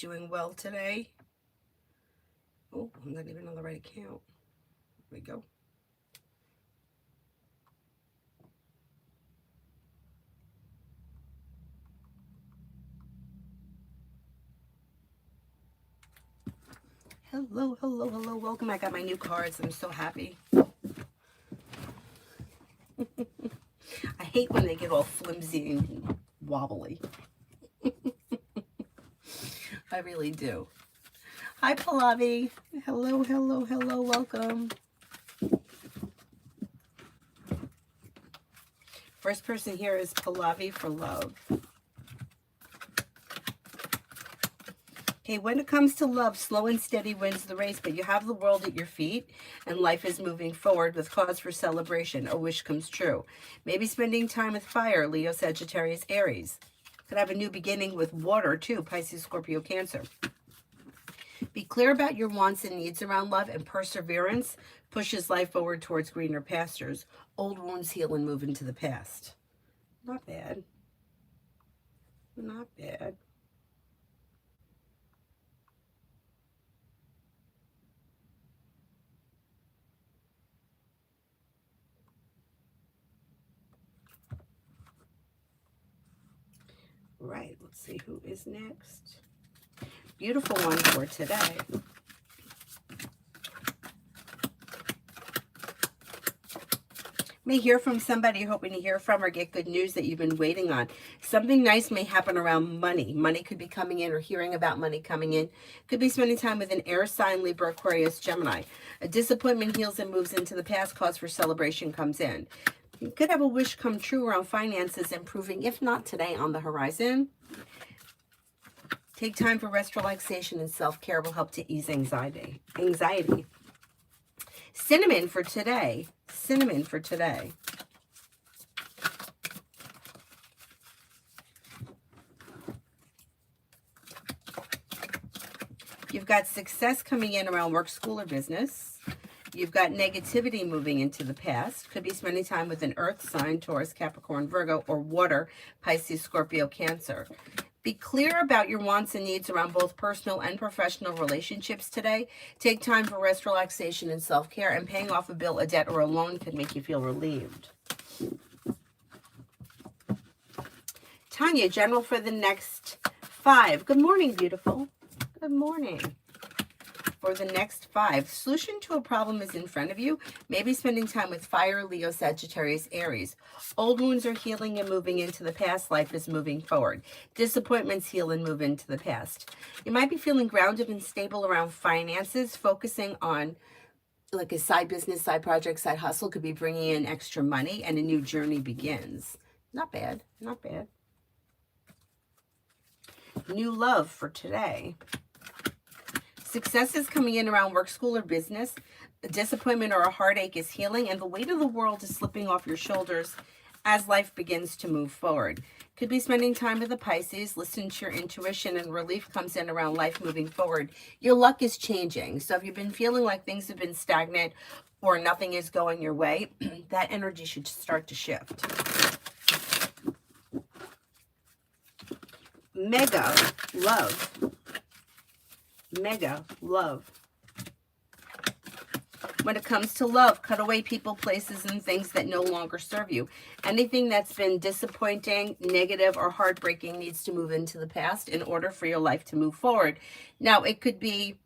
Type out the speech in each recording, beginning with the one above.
doing well today. Oh, I'm not even on the right account. There we go. Hello, hello, hello. Welcome. I got my new cards. I'm so happy. I hate when they get all flimsy and wobbly. I really do. Hi, Pallavi. Hello, hello, hello. Welcome. First person here is Pallavi for love. Okay, when it comes to love, slow and steady wins the race, but you have the world at your feet and life is moving forward with cause for celebration. A wish comes true. Maybe spending time with fire, Leo, Sagittarius, Aries. Could have a new beginning with water too, Pisces, Scorpio, Cancer. Be clear about your wants and needs around love, and perseverance pushes life forward towards greener pastures. Old wounds heal and move into the past. Not bad. Not bad. Right, let's see who is next. Beautiful one for today. May hear from somebody you're hoping to hear from or get good news that you've been waiting on. Something nice may happen around money. Money could be coming in or hearing about money coming in. Could be spending time with an air sign, Libra, Aquarius, Gemini. A disappointment heals and moves into the past. Cause for celebration comes in. You could have a wish come true around finances improving, if not today, on the horizon. Take time for rest, relaxation, and self-care will help to ease anxiety. Cinnamon for today. Cinnamon for today. You've got success coming in around work, school, or business. You've got negativity moving into the past. Could be spending time with an earth sign, Taurus, Capricorn, Virgo, or water, Pisces, Scorpio, Cancer. Be clear about your wants and needs around both personal and professional relationships today. Take time for rest, relaxation, and self-care. And paying off a bill, a debt, or a loan could make you feel relieved. Tanya, general for the next 5. Good morning, beautiful. Good morning. For the next 5, solution to a problem is in front of you. Maybe spending time with fire, Leo, Sagittarius, Aries. Old wounds are healing and moving into the past. Life is moving forward. Disappointments heal and move into the past. You might be feeling grounded and stable around finances, focusing on like a side business, side project, side hustle could be bringing in extra money, and a new journey begins. Not bad, not bad. New love for today. Success is coming in around work, school, or business. A disappointment or a heartache is healing, and the weight of the world is slipping off your shoulders as life begins to move forward. Could be spending time with the Pisces, listen to your intuition, and relief comes in around life moving forward. Your luck is changing. So if you've been feeling like things have been stagnant or nothing is going your way, that energy should start to shift. Mega love. Mega love. When it comes to love, cut away people, places, and things that no longer serve you. Anything that's been disappointing, negative, or heartbreaking needs to move into the past in order for your life to move forward. Now, it could be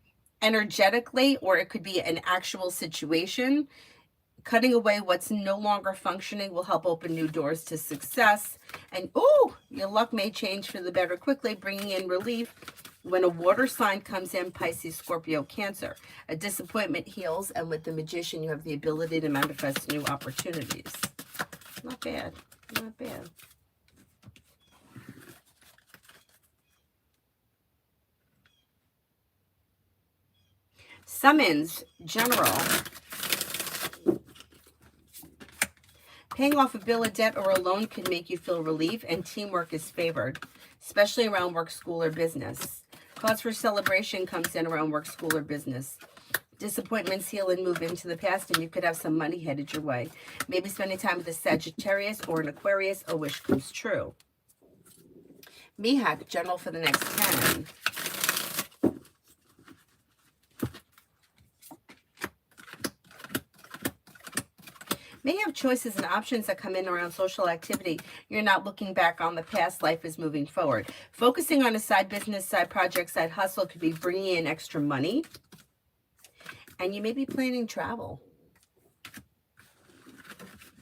energetically, or it could be an actual situation. Cutting away what's no longer functioning will help open new doors to success. And, your luck may change for the better quickly, bringing in relief. When a water sign comes in, Pisces, Scorpio, Cancer. A disappointment heals, and with the Magician, you have the ability to manifest new opportunities. Not bad, not bad. Summons, general. Paying off a bill, a debt, or a loan can make you feel relief, and teamwork is favored, especially around work, school, or business. Cause for celebration comes in around work, school, or business. Disappointments heal and move into the past, and you could have some money headed your way. Maybe spending time with a Sagittarius or an Aquarius, a wish comes true. Mihak, general for the next 10. May have choices and options that come in around social activity. You're not looking back on the past. Life is moving forward. Focusing on a side business, side project, side hustle could be bringing in extra money. And you may be planning travel.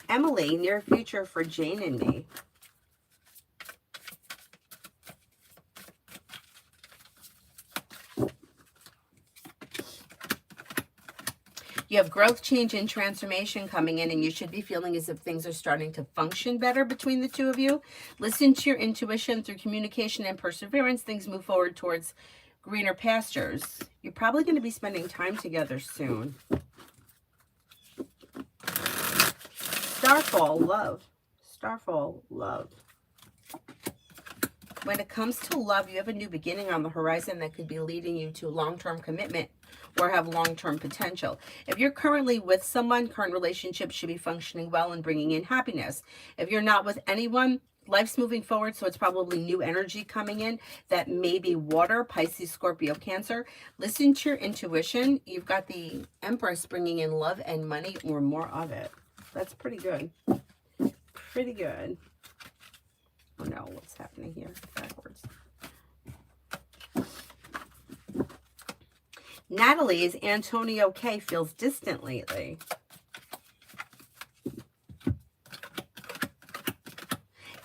Emily, near future for Jane and me. You have growth, change, and transformation coming in, and you should be feeling as if things are starting to function better between the two of you. Listen to your intuition. Through communication and perseverance, things move forward towards greener pastures. You're probably going to be spending time together soon. Starfall, love. Starfall, love. When it comes to love, you have a new beginning on the horizon that could be leading you to long-term commitment or have long-term potential. If you're currently with someone, current relationship should be functioning well and bringing in happiness. If you're not with anyone, life's moving forward, so it's probably new energy coming in. That may be water, Pisces, Scorpio, Cancer. Listen to your intuition. You've got the Empress bringing in love and money or more of it. That's pretty good. Pretty good. Oh no, what's happening here? Backwards. Natalie, is Antonio okay? Feels distant lately.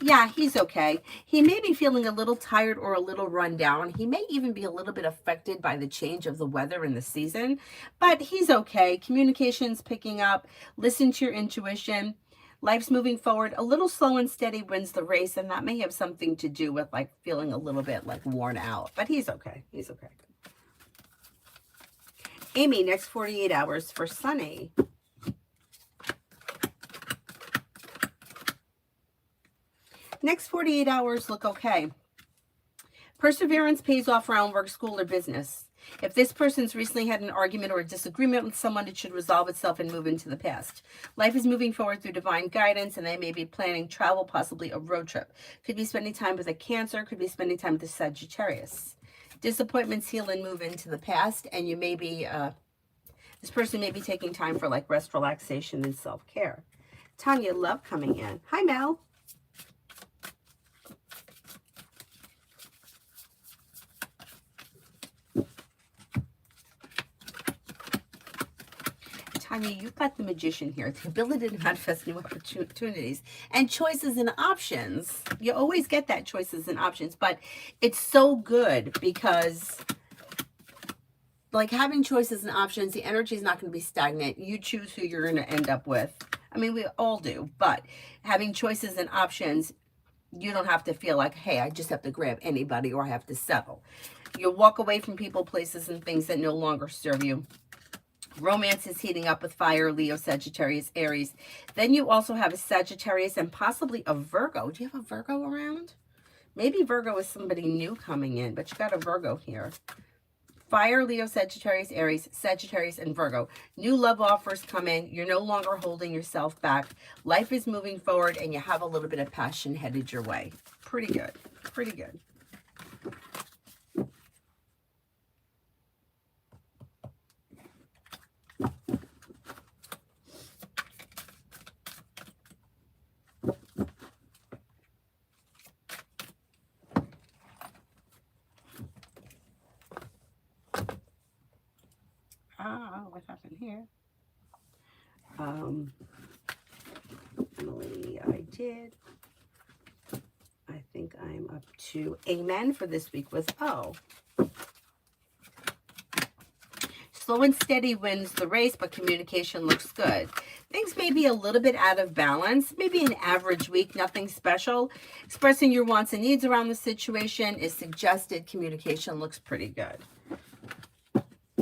Yeah, he's okay. He may be feeling a little tired or a little run down. He may even be a little bit affected by the change of the weather in the season, but he's okay. Communication's picking up. Listen to your intuition. Life's moving forward. A little slow and steady wins the race, and that may have something to do with like feeling a little bit like worn out, but he's okay. He's okay. Amy, next 48 hours for Sunny. Next 48 hours look okay. Perseverance pays off around work, school, or business. If this person's recently had an argument or a disagreement with someone, it should resolve itself and move into the past. Life is moving forward through divine guidance, and they may be planning travel, possibly a road trip. Could be spending time with a Cancer, could be spending time with a Sagittarius. Disappointments heal and move into the past, and you may be, this person may be taking time for like rest, relaxation, and self-care. Tanya, love coming in. Hi, Mel. Tanya, you've got the Magician here, the ability to manifest new opportunities and choices and options. You always get that choices and options, but it's so good because like having choices and options, the energy is not going to be stagnant. You choose who you're going to end up with. I mean, we all do, but having choices and options, you don't have to feel like, hey, I just have to grab anybody or I have to settle. You'll walk away from people, places, and things that no longer serve you. Romance is heating up with fire, Leo, Sagittarius, Aries. Then you also have a Sagittarius and possibly a Virgo. Do you have a Virgo around? Maybe Virgo is somebody new coming in, but you got a Virgo here. Fire, Leo, Sagittarius, Aries, Sagittarius, and Virgo. New love offers come in. You're no longer holding yourself back. Life is moving forward, and you have a little bit of passion headed your way. Pretty good. Pretty good. What happened here? Emily, I did. I think I'm up to Amen for this week with O. Slow and steady wins the race, but communication looks good. Things may be a little bit out of balance, maybe an average week, nothing special. Expressing your wants and needs around the situation is suggested. Communication looks pretty good.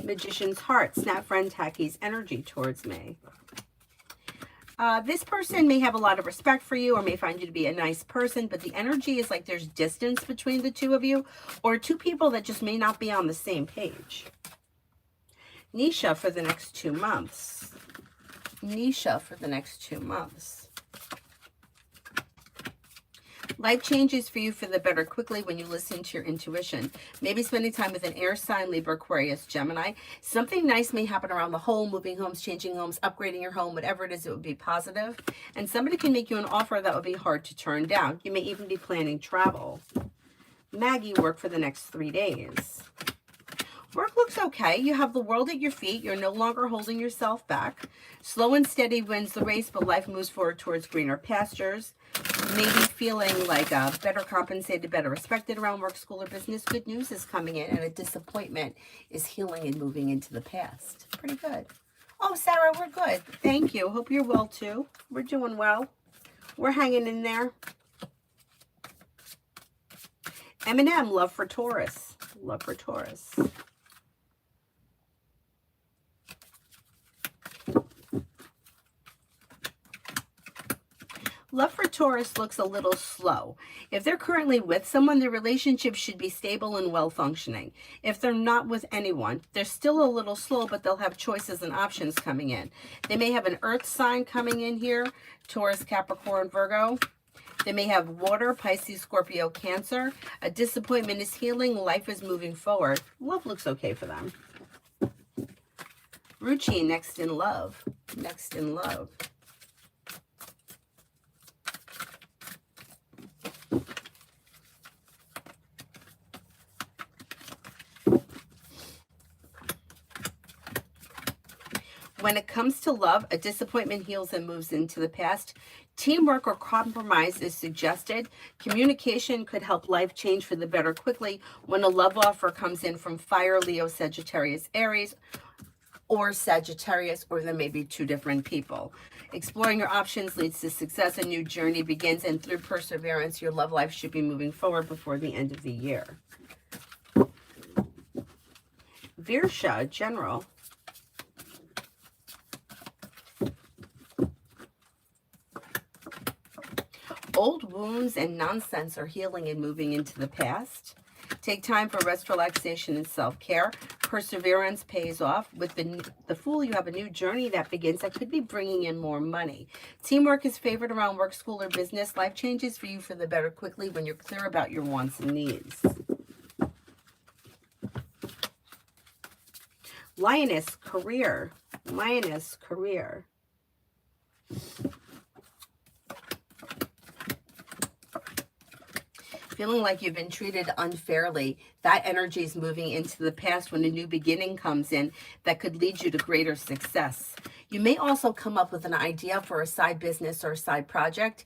Magician's heart, snap friend Tacky's energy towards me. This person may have a lot of respect for you or may find you to be a nice person, but the energy is like there's distance between the two of you or two people that just may not be on the same page. Nisha for the next 2 months. Nisha for the next 2 months. Life changes for you for the better quickly when you listen to your intuition. Maybe spending time with an air sign, Libra, Aquarius, Gemini. Something nice may happen around the home, moving homes, changing homes, upgrading your home, whatever it is, it would be positive. And somebody can make you an offer that would be hard to turn down. You may even be planning travel. Maggie, work for the next 3 days. Work looks okay. You have the world at your feet. You're no longer holding yourself back. Slow and steady wins the race, but life moves forward towards greener pastures. Maybe feeling like better compensated, better respected around work, school, or business. Good news is coming in, and a disappointment is healing and moving into the past. Pretty good. Oh, Sarah, we're good. Thank you. Hope you're well, too. We're doing well. We're hanging in there. Eminem, love for Taurus. Love for Taurus. Love for Taurus looks a little slow. If they're currently with someone, their relationship should be stable and well-functioning. If they're not with anyone, they're still a little slow, but they'll have choices and options coming in. They may have an earth sign coming in here, Taurus, Capricorn, Virgo. They may have water, Pisces, Scorpio, Cancer. A disappointment is healing. Life is moving forward. Love looks okay for them. Ruchi, next in love. Next in love. When it comes to love, a disappointment heals and moves into the past. Teamwork or compromise is suggested. Communication could help life change for the better quickly when a love offer comes in from Fire, Leo, Sagittarius, Aries, or Sagittarius, or there may be two different people. Exploring your options leads to success. A new journey begins, and through perseverance, your love life should be moving forward before the end of the year. Virsha, General. Old wounds and nonsense are healing and moving into the past. Take time for rest, relaxation, and self-care. Perseverance pays off. With the Fool, you have a new journey that begins that could be bringing in more money. Teamwork is favored around work, school, or business. Life changes for you for the better quickly when you're clear about your wants and needs. Lioness, career. Lioness, career. Feeling like you've been treated unfairly. That energy is moving into the past when a new beginning comes in that could lead you to greater success. You may also come up with an idea for a side business or a side project.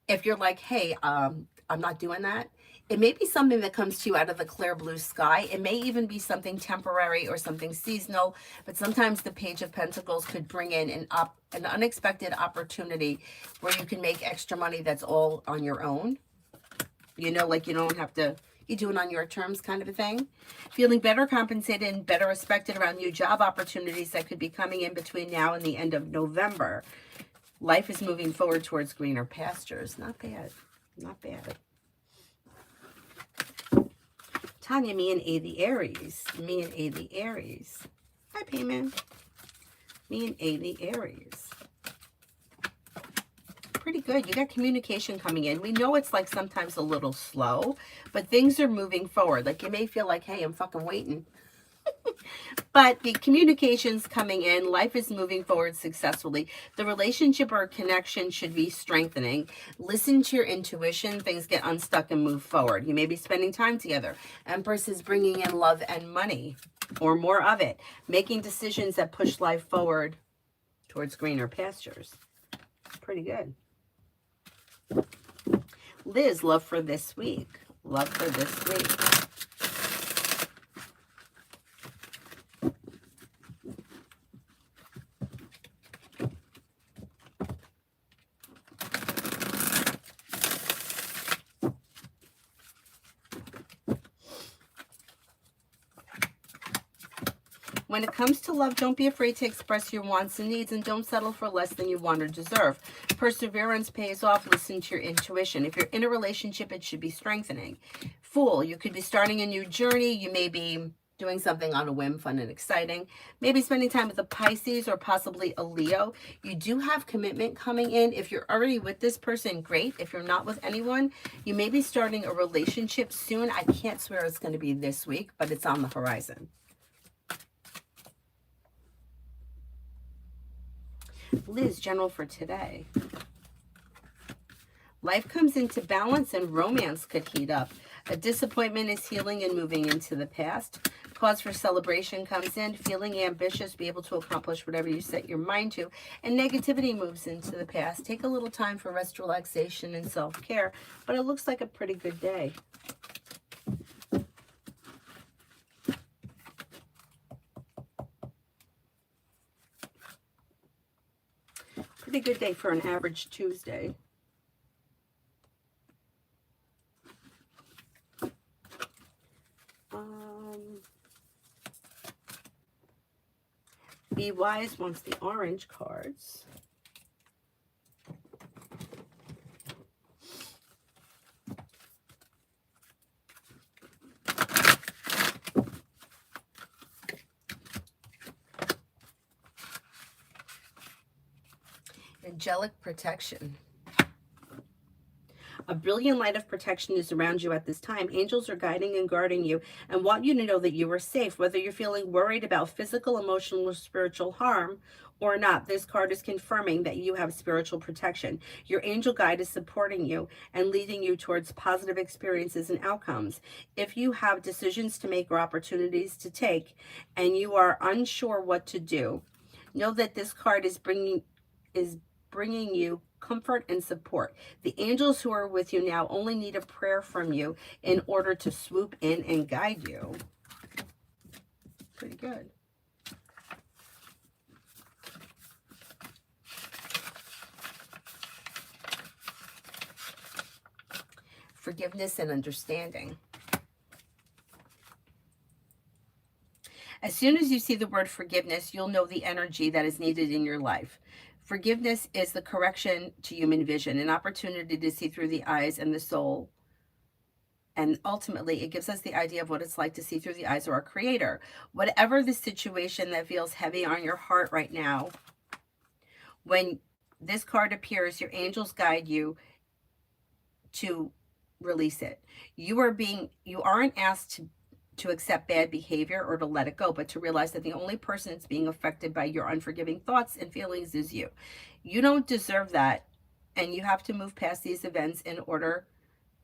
If you're like, hey, I'm not doing that. It may be something that comes to you out of the clear blue sky. It may even be something temporary or something seasonal, but sometimes the Page of Pentacles could bring in an unexpected opportunity where you can make extra money that's all on your own. You know, like you don't have to, you do it on your terms kind of a thing. Feeling better compensated and better respected around new job opportunities that could be coming in between now and the end of November. Life is moving forward towards greener pastures. Not bad. Not bad. Tanya, me and A the Aries. Me and A the Aries. Hi, Payman. Me and A the Aries. Pretty good. You got communication coming in. We know it's like sometimes a little slow, but things are moving forward. Like you may feel like, hey, I'm fucking waiting. But the communication's coming in. Life is moving forward successfully. The relationship or connection should be strengthening. Listen to your intuition. Things get unstuck and move forward. You may be spending time together. Empress is bringing in love and money, or more of it. Making decisions that push life forward towards greener pastures. Pretty good. Liz, love for this week. Love for this week. When it comes to love, don't be afraid to express your wants and needs, and don't settle for less than you want or deserve. Perseverance pays off. Listen to your intuition. If you're in a relationship, it should be strengthening. Fool, you could be starting a new journey. You may be doing something on a whim, fun and exciting. Maybe spending time with a Pisces or possibly a Leo. You do have commitment coming in. If you're already with this person, great. If you're not with anyone, you may be starting a relationship soon. I can't swear it's going to be this week, but it's on the horizon. Liz, general for today. Life comes into balance and romance could heat up. A disappointment is healing and moving into the past. Cause for celebration comes in. Feeling ambitious, be able to accomplish whatever you set your mind to. And negativity moves into the past. Take a little time for rest, relaxation, and self-care. But it looks like a pretty good day. Pretty good day for an average Tuesday. Be Wise wants the orange cards. Angelic protection. A brilliant light of protection is around you at this time. Angels are guiding and guarding you and want you to know that you are safe. Whether you're feeling worried about physical, emotional, or spiritual harm or not, this card is confirming that you have spiritual protection. Your angel guide is supporting you and leading you towards positive experiences and outcomes. If you have decisions to make or opportunities to take and you are unsure what to do, know that this card is bringing you comfort and support. The angels who are with you now only need a prayer from you in order to swoop in and guide you. Pretty good. Forgiveness and understanding. As soon as you see the word forgiveness, you'll know the energy that is needed in your life. Forgiveness is the correction to human vision, an opportunity to see through the eyes and the soul. And ultimately, it gives us the idea of what it's like to see through the eyes of our Creator. Whatever the situation that feels heavy on your heart right now, when this card appears, your angels guide you to release it. You aren't asked to accept bad behavior or to let it go, but to realize that the only person that's being affected by your unforgiving thoughts and feelings is you. You don't deserve that, and you have to move past these events in order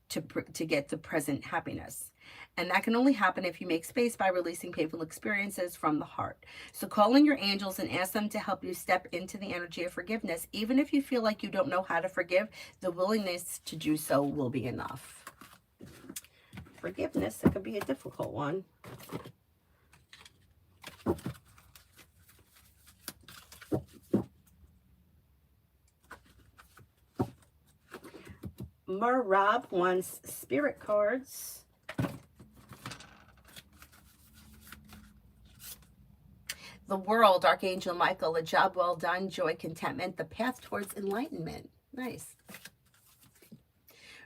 to get the present happiness. And that can only happen if you make space by releasing painful experiences from the heart. So call in your angels and ask them to help you step into the energy of forgiveness. Even if you feel like you don't know how to forgive, the willingness to do so will be enough. Forgiveness, it could be a difficult one. Marab wants spirit cards. The World, Archangel Michael, a job well done, joy, contentment, the path towards enlightenment. Nice.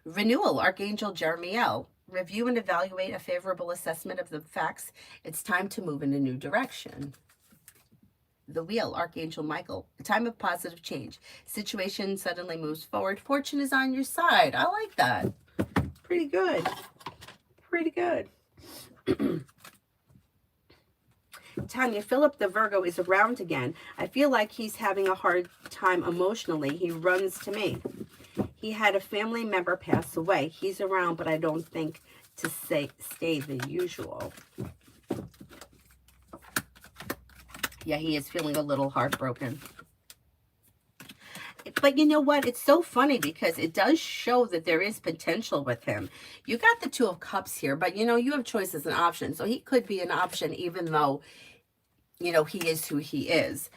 Renewal, Archangel Jeremiel. Review and evaluate a favorable assessment of the facts. It's time to move in a new direction. The Wheel, Archangel Michael. A time of positive change. Situation suddenly moves forward. Fortune is on your side. I like that. Pretty good. Pretty good. Tanya, Philip the Virgo is around again. I feel like he's having a hard time emotionally. He runs to me. He had a family member pass away. He's around, but I don't think to stay the usual. Yeah, he is feeling a little heartbroken. But you know what? It's so funny because it does show that there is potential with him. You got the Two of Cups here, but you know, you have choices and options. So he could be an option even though, you know, he is who he is.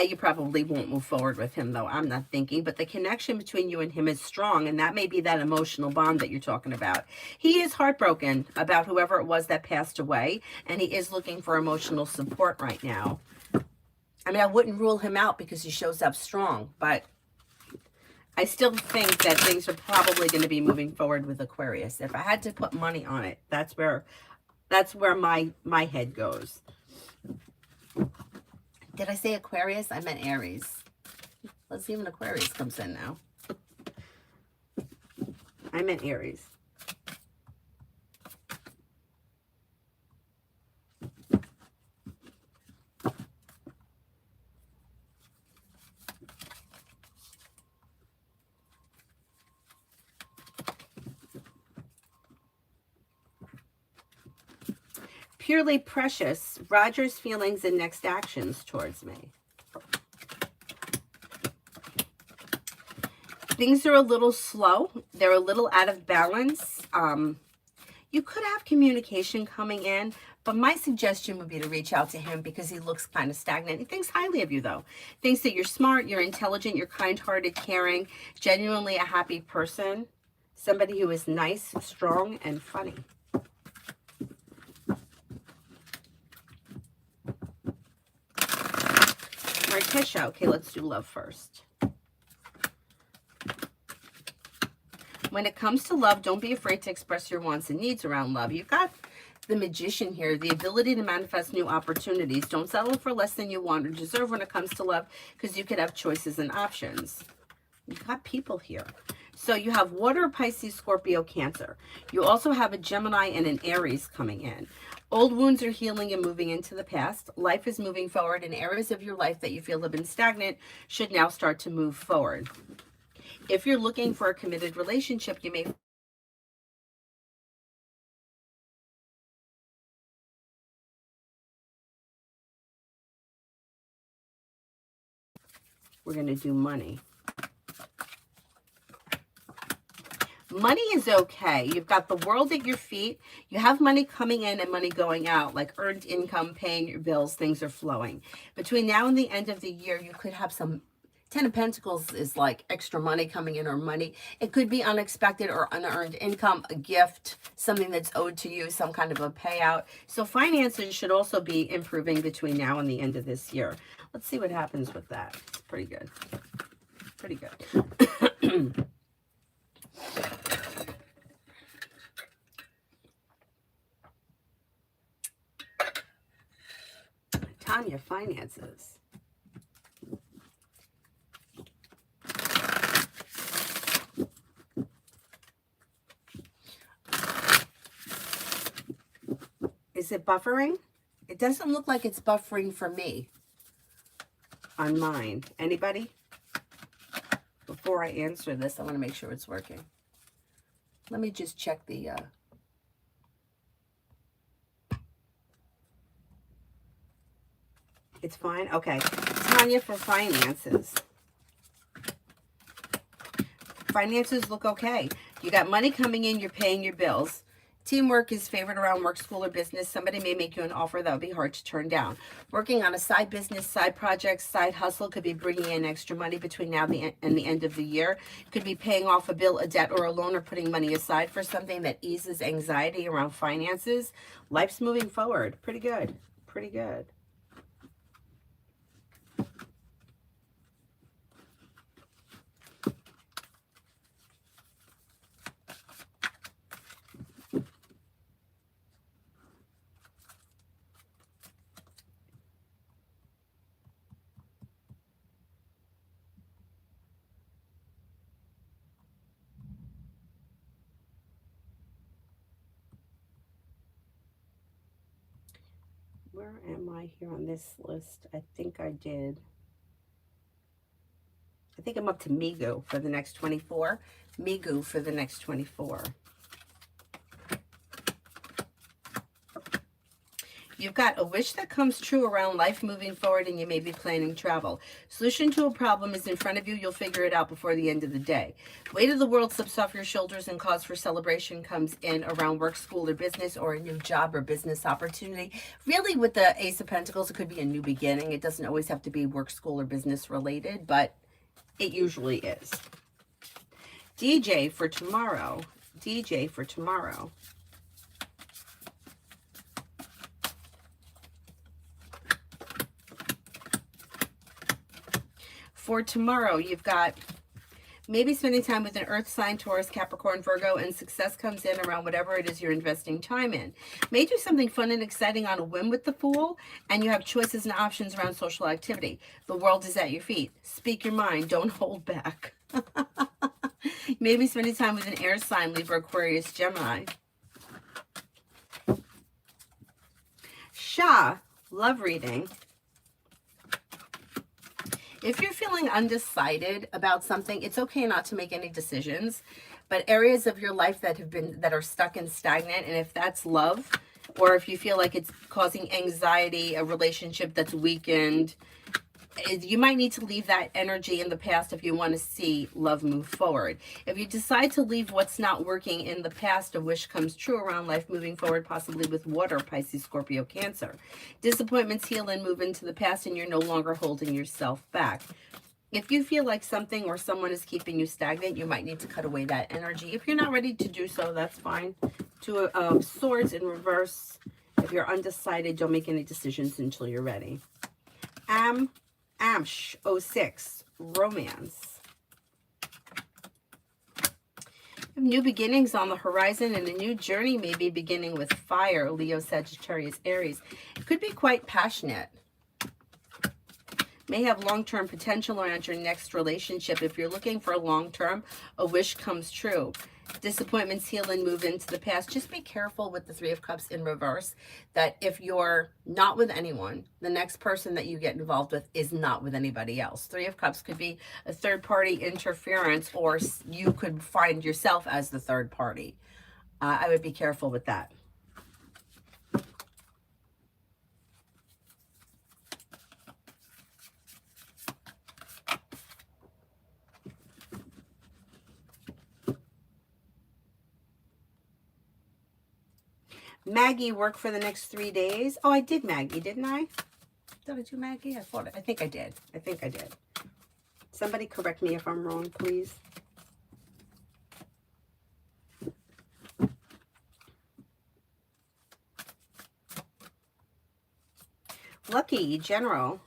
You probably won't move forward with him, though, I'm not thinking. But the connection between you and him is strong, and that may be that emotional bond that you're talking about. He is heartbroken about whoever it was that passed away, and he is looking for emotional support right now. I mean, I wouldn't rule him out because he shows up strong, but I still think that things are probably going to be moving forward with Aquarius. If I had to put money on it, that's where That's where my head goes. Did I say Aquarius? I meant Aries. Let's see if an Aquarius comes in now. I meant Aries. Purely precious, Roger's feelings and next actions towards me. Things are a little slow. They're a little out of balance. You could have communication coming in, but my suggestion would be to reach out to him because he looks kind of stagnant. He thinks highly of you, though. Thinks that you're smart, you're intelligent, you're kind-hearted, caring, genuinely a happy person. Somebody who is nice, strong, and funny. Martisha. Okay, let's do love first. When it comes to love, don't be afraid to express your wants and needs around love. You've got the Magician here, the ability to manifest new opportunities. Don't settle for less than you want or deserve when it comes to love, because you could have choices and options. You've got people here. So you have Water, Pisces, Scorpio, Cancer. You also have a Gemini and an Aries coming in. Old wounds are healing and moving into the past. Life is moving forward, and areas of your life that you feel have been stagnant should now start to move forward. If you're looking for a committed relationship, you may... We're going to do money. Money is okay. You've got the world at your feet. You have money coming in and money going out, like earned income, paying your bills, things are flowing. Between now and the end of the year, you could have some... 10 of Pentacles is like extra money coming in, or money. It could be unexpected or unearned income, a gift, something that's owed to you, some kind of a payout. So finances should also be improving between now and the end of this year. Let's see what happens with that. It's pretty good. Pretty good. Tanya, finances. Is it buffering? It doesn't look like it's buffering for me on mine. Anybody? Before I answer this, I want to make sure it's working. Let me just check the... It's fine? Okay. Tanya, for finances. Finances look okay. You got money coming in. You're paying your bills. Teamwork is favored around work, school, or business. Somebody may make you an offer that would be hard to turn down. Working on a side business, side project, side hustle could be bringing in extra money between now and the end of the year. Could be paying off a bill, a debt, or a loan, or putting money aside for something that eases anxiety around finances. Life's moving forward. Pretty good. Pretty good. Where am I here on this list? I think I did. I think I'm up to Migu for the next 24. Migu for the next 24. You've got a wish that comes true around life moving forward, and you may be planning travel. Solution to a problem is in front of you. You'll figure it out before the end of the day. Weight of the world slips off your shoulders, and cause for celebration comes in around work, school, or business, or a new job or business opportunity. Really, with the Ace of Pentacles, it could be a new beginning. It doesn't always have to be work, school, or business related, but it usually is. DJ for tomorrow. DJ for tomorrow. For tomorrow, you've got Maybe spending time with an earth sign, Taurus, Capricorn, Virgo, and success comes in around whatever it is you're investing time in. May do something fun and exciting on a whim with the Fool, and you have choices and options around social activity. The world is at your feet. Speak your mind. Don't hold back. Maybe spending time with an air sign, Libra, Aquarius, Gemini. Shah, love reading. If you're feeling undecided about something, it's okay not to make any decisions, but areas of your life that are stuck and stagnant, and if that's love, or if you feel like it's causing anxiety, a relationship that's weakened, you might need to leave that energy in the past if you want to see love move forward. If you decide to leave what's not working in the past, a wish comes true around life moving forward, possibly with water, Pisces, Scorpio, Cancer. Disappointments heal and move into the past, and you're no longer holding yourself back. If you feel like something or someone is keeping you stagnant, you might need to cut away that energy. If you're not ready to do so, that's fine. Two of Swords in reverse. If you're undecided, don't make any decisions until you're ready. Amsh 06, romance. New beginnings on the horizon, and a new journey may be beginning with fire, Leo, Sagittarius, Aries. It could be quite passionate. May have long-term potential around your next relationship. If you're looking for a long-term, a wish comes true. Disappointments heal and move into the past. Just be careful with the Three of Cups in reverse, that if you're not with anyone, the next person that you get involved with is not with anybody else. Three of Cups could be a third-party interference, or you could find yourself as the third party. I would be careful with that. Maggie, work for the next 3 days. Oh, I did Maggie, didn't I? Did I do Maggie? I think I did. I think I did. Somebody correct me if I'm wrong, please. Lucky, General.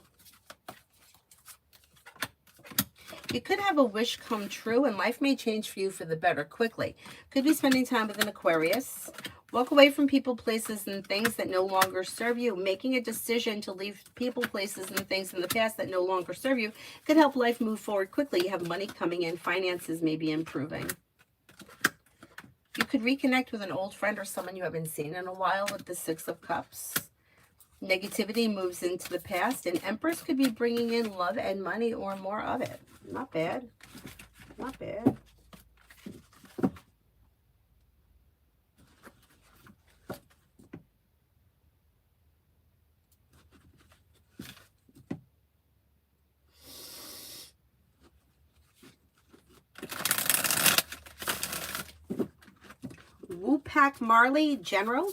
You could have a wish come true, and life may change for you for the better quickly. Could be spending time with an Aquarius. Walk away from people, places, and things that no longer serve you. Making a decision to leave people, places, and things in the past that no longer serve you could help life move forward quickly. You have money coming in. Finances may be improving. You could reconnect with an old friend or someone you haven't seen in a while with the Six of Cups. Negativity moves into the past, and Empress could be bringing in love and money or more of it. Not bad. Not bad. Wupak Marley, General.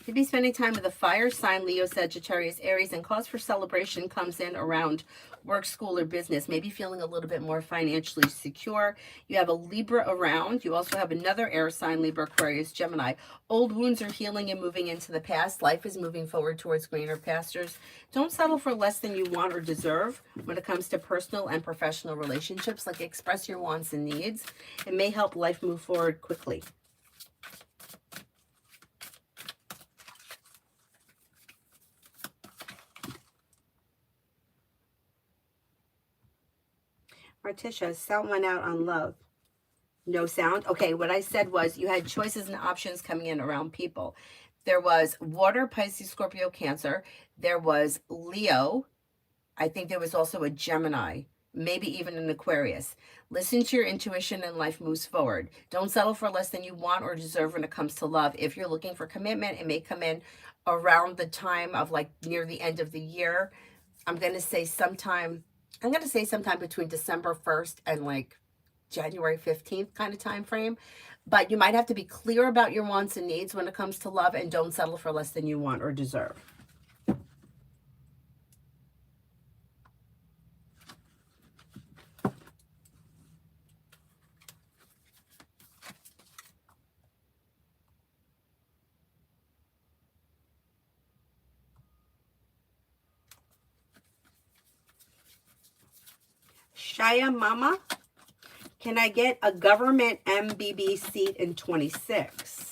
You'd be spending time with a fire sign, Leo, Sagittarius, Aries, and cause for celebration comes in around work, school, or business. Maybe feeling a little bit more financially secure. You have a Libra around. You also have another air sign, Libra, Aquarius, Gemini. Old wounds are healing and moving into the past. Life is moving forward towards greener pastures. Don't settle for less than you want or deserve when it comes to personal and professional relationships. Like, express your wants and needs. It may help life move forward quickly. Martisha, sound went out on love. No sound? Okay, what I said was you had choices and options coming in around people. There was water, Pisces, Scorpio, Cancer. There was Leo. I think there was also a Gemini, maybe even an Aquarius. Listen to your intuition and life moves forward. Don't settle for less than you want or deserve when it comes to love. If you're looking for commitment, it may come in around the time of, like, near the end of the year. I'm going to say sometime between December 1st and like January 15th kind of time frame. But you might have to be clear about your wants and needs when it comes to love, and don't settle for less than you want or deserve. Shaya Mama, can I get a government MBB seat in 26?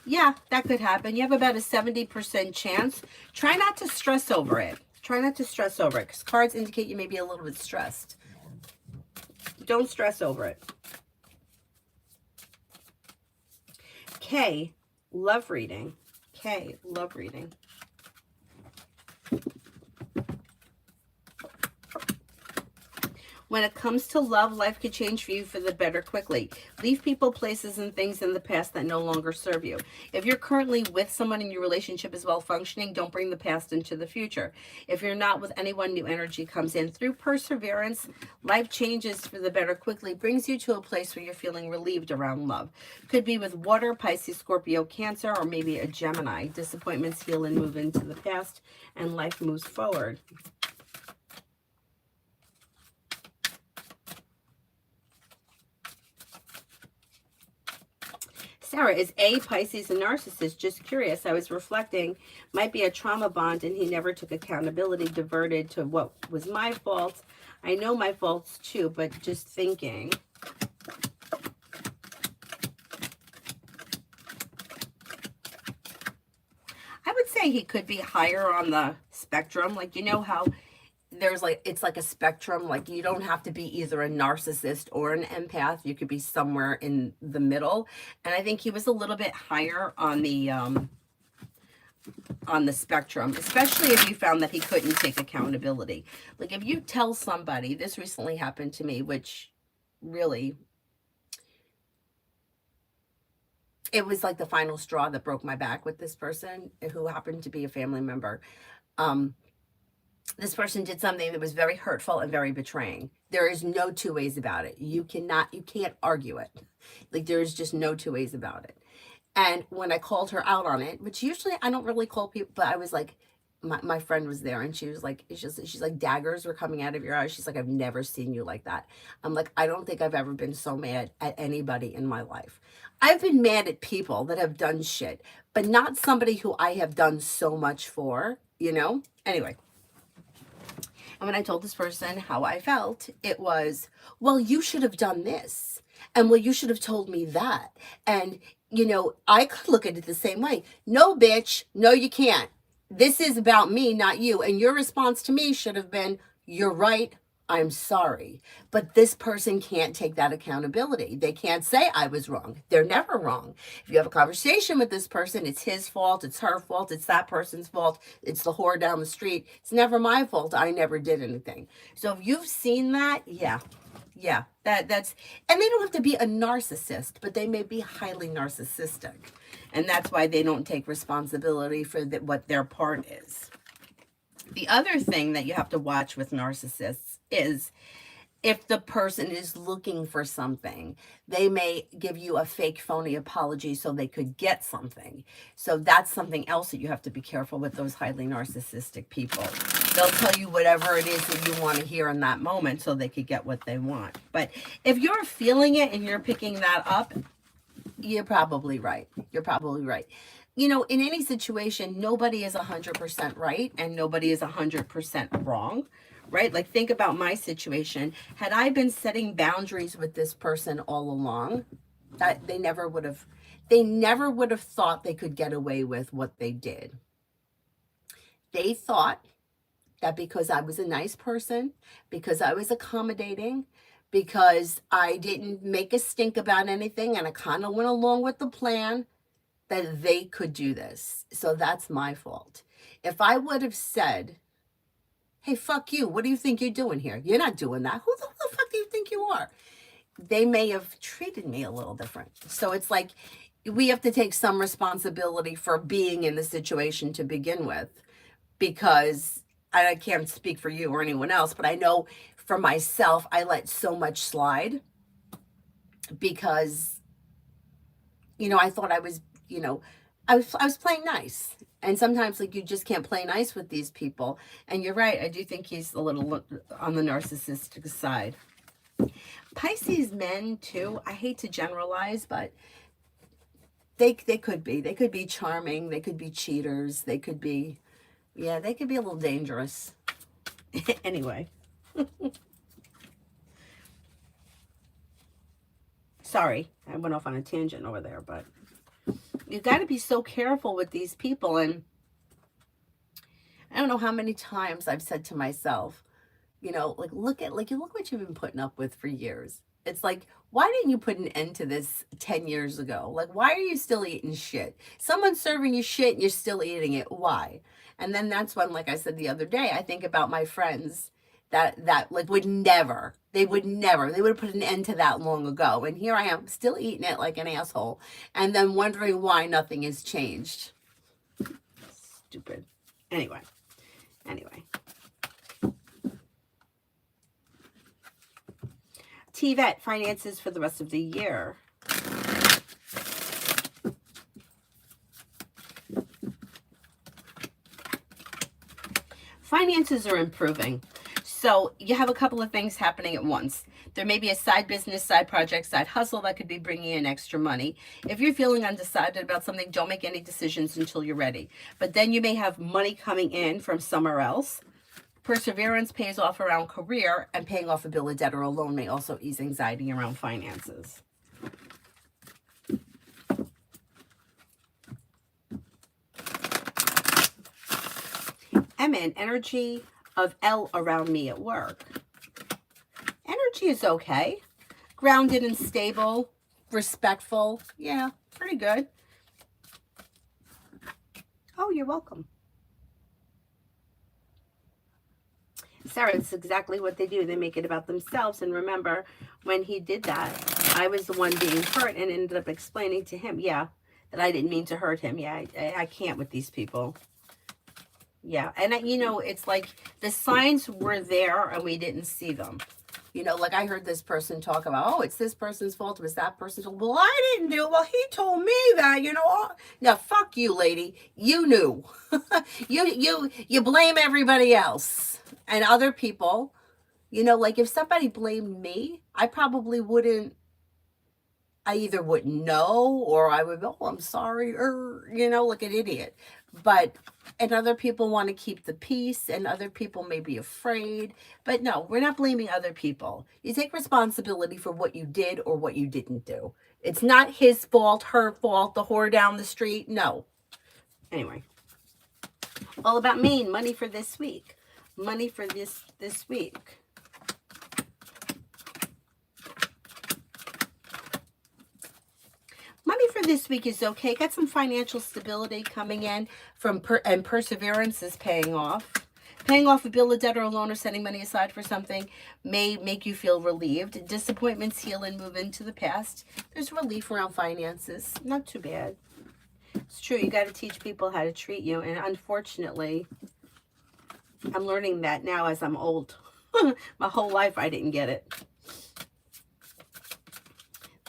Yeah, that could happen. You have about a 70% chance. Try not to stress over it. Try not to stress over it because cards indicate you may be a little bit stressed. Don't stress over it. K, love reading. K, love reading. When it comes to love, life could change for you for the better quickly. Leave people, places, and things in the past that no longer serve you. If you're currently with someone and your relationship is well functioning, don't bring the past into the future. If you're not with anyone, new energy comes in. Through perseverance, life changes for the better quickly, brings you to a place where you're feeling relieved around love. Could be with water, Pisces, Scorpio, Cancer, or maybe a Gemini. Disappointments heal and move into the past, and life moves forward. Sarah, is A, Pisces, a narcissist? Just curious. I was reflecting. Might be a trauma bond, and he never took accountability, diverted to what was my fault. I know my faults too, but just thinking. I would say he could be higher on the spectrum. Like, you know how there's like, it's like a spectrum. Like, you don't have to be either a narcissist or an empath. You could be somewhere in the middle. And I think he was a little bit higher on the spectrum, especially if you found that he couldn't take accountability. Like, if you tell somebody, this recently happened to me, which really, it was like the final straw that broke my back with this person who happened to be a family member. This person did something that was very hurtful and very betraying. There is no two ways about it. You can't argue it. Like, there is just no two ways about it. And when I called her out on it, which usually I don't really call people, but I was like, my friend was there and she was like, she's like, daggers were coming out of your eyes. She's like, I've never seen you like that. I'm like, I don't think I've ever been so mad at anybody in my life. I've been mad at people that have done shit, but not somebody who I have done so much for, you know? Anyway. And when I told this person how I felt, it was, well, you should have done this. And well, you should have told me that. And, you know, I could look at it the same way. No, bitch. No, you can't. This is about me, not you. And your response to me should have been, you're right. I'm sorry. But this person can't take that accountability. They can't say I was wrong. They're never wrong. If you have a conversation with this person, it's his fault, it's her fault, it's that person's fault, it's the whore down the street. It's never my fault. I never did anything. So if you've seen that, yeah, that's, and they don't have to be a narcissist, but they may be highly narcissistic. And that's why they don't take responsibility for what their part is. The other thing that you have to watch with narcissists is if the person is looking for something, they may give you a fake phony apology so they could get something. So that's something else that you have to be careful with those highly narcissistic people. They'll tell you whatever it is that you want to hear in that moment so they could get what they want. But if you're feeling it and you're picking that up, you're probably right. You're probably right. You know, in any situation, nobody is 100% right and nobody is 100% wrong, right? Like, think about my situation. Had I been setting boundaries with this person all along, that they never would have thought they could get away with what they did. They thought that because I was a nice person, because I was accommodating, because I didn't make a stink about anything and I kind of went along with the plan, that they could do this. So that's my fault. If I would have said, hey, fuck you, what do you think you're doing here? You're not doing that. Who the fuck do you think you are? They may have treated me a little different. So it's like, we have to take some responsibility for being in the situation to begin with, because I can't speak for you or anyone else, but I know for myself, I let so much slide because, you know, I thought I was, you know, I was playing nice. And sometimes, like, you just can't play nice with these people. And you're right. I do think he's a little on the narcissistic side. Pisces men too, I hate to generalize, but they could be. They could be charming, they could be cheaters, they could be, yeah, they could be a little dangerous. Anyway. Sorry, I went off on a tangent over there, but you got to be so careful with these people. And I don't know how many times I've said to myself, you know, like, look what you've been putting up with for years. It's like, why didn't you put an end to this 10 years ago? Like, why are you still eating shit? Someone's serving you shit and you're still eating it. Why? And then that's when, like I said the other day, I think about my friends that like would never, they would have put an end to that long ago. And here I am still eating it like an asshole and then wondering why nothing has changed. Stupid. Anyway. TVET finances for the rest of the year. Finances are improving. So you have a couple of things happening at once. There may be a side business, side project, side hustle that could be bringing in extra money. If you're feeling undecided about something, don't make any decisions until you're ready. But then you may have money coming in from somewhere else. Perseverance pays off around career, and paying off a bill of debt or a loan may also ease anxiety around finances. MN, energy of L around me at work. Energy is okay. Grounded and stable, respectful. Yeah, pretty good. Oh, you're welcome. Sarah, it's exactly what they do. They make it about themselves. And remember, when he did that, I was the one being hurt and ended up explaining to him, yeah, that I didn't mean to hurt him. Yeah, I can't with these people. Yeah, and you know, it's like the signs were there and we didn't see them. You know, like I heard this person talk about, oh, it's this person's fault. It was that person's fault. Well, I didn't do it. Well, he told me that, you know. Now, fuck you, lady. You knew. you blame everybody else and other people. You know, like if somebody blamed me, I probably wouldn't. I either wouldn't know or I would go, oh, I'm sorry, or, you know, like an idiot. But, and other people want to keep the peace and other people may be afraid. But no, we're not blaming other people. You take responsibility for what you did or what you didn't do. It's not his fault, her fault, the whore down the street. No. Anyway. All about Maine, money for this week. Money for this week. Money for this week is okay. Got some financial stability coming in from and perseverance is paying off. Paying off a bill of debt or a loan or setting money aside for something may make you feel relieved. Disappointments heal and move into the past. There's relief around finances. Not too bad. It's true. You got to teach people how to treat you. And unfortunately, I'm learning that now as I'm old. My whole life I didn't get it.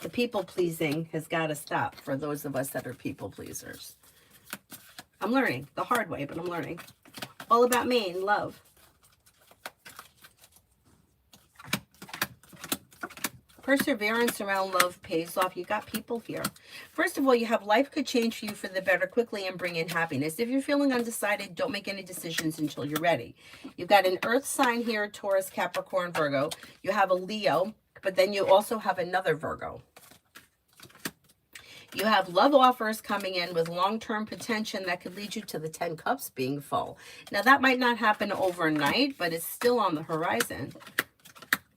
The people pleasing has got to stop for those of us that are people pleasers. I'm learning the hard way, but I'm learning. All about Maine, love. Perseverance around love pays off. You got people here. First of all, you have life could change for you for the better quickly and bring in happiness. If you're feeling undecided, don't make any decisions until you're ready. You've got an earth sign here, Taurus, Capricorn, Virgo. You have a Leo, but then you also have another Virgo. You have love offers coming in with long-term potential that could lead you to the 10 cups being full. Now, that might not happen overnight, but it's still on the horizon.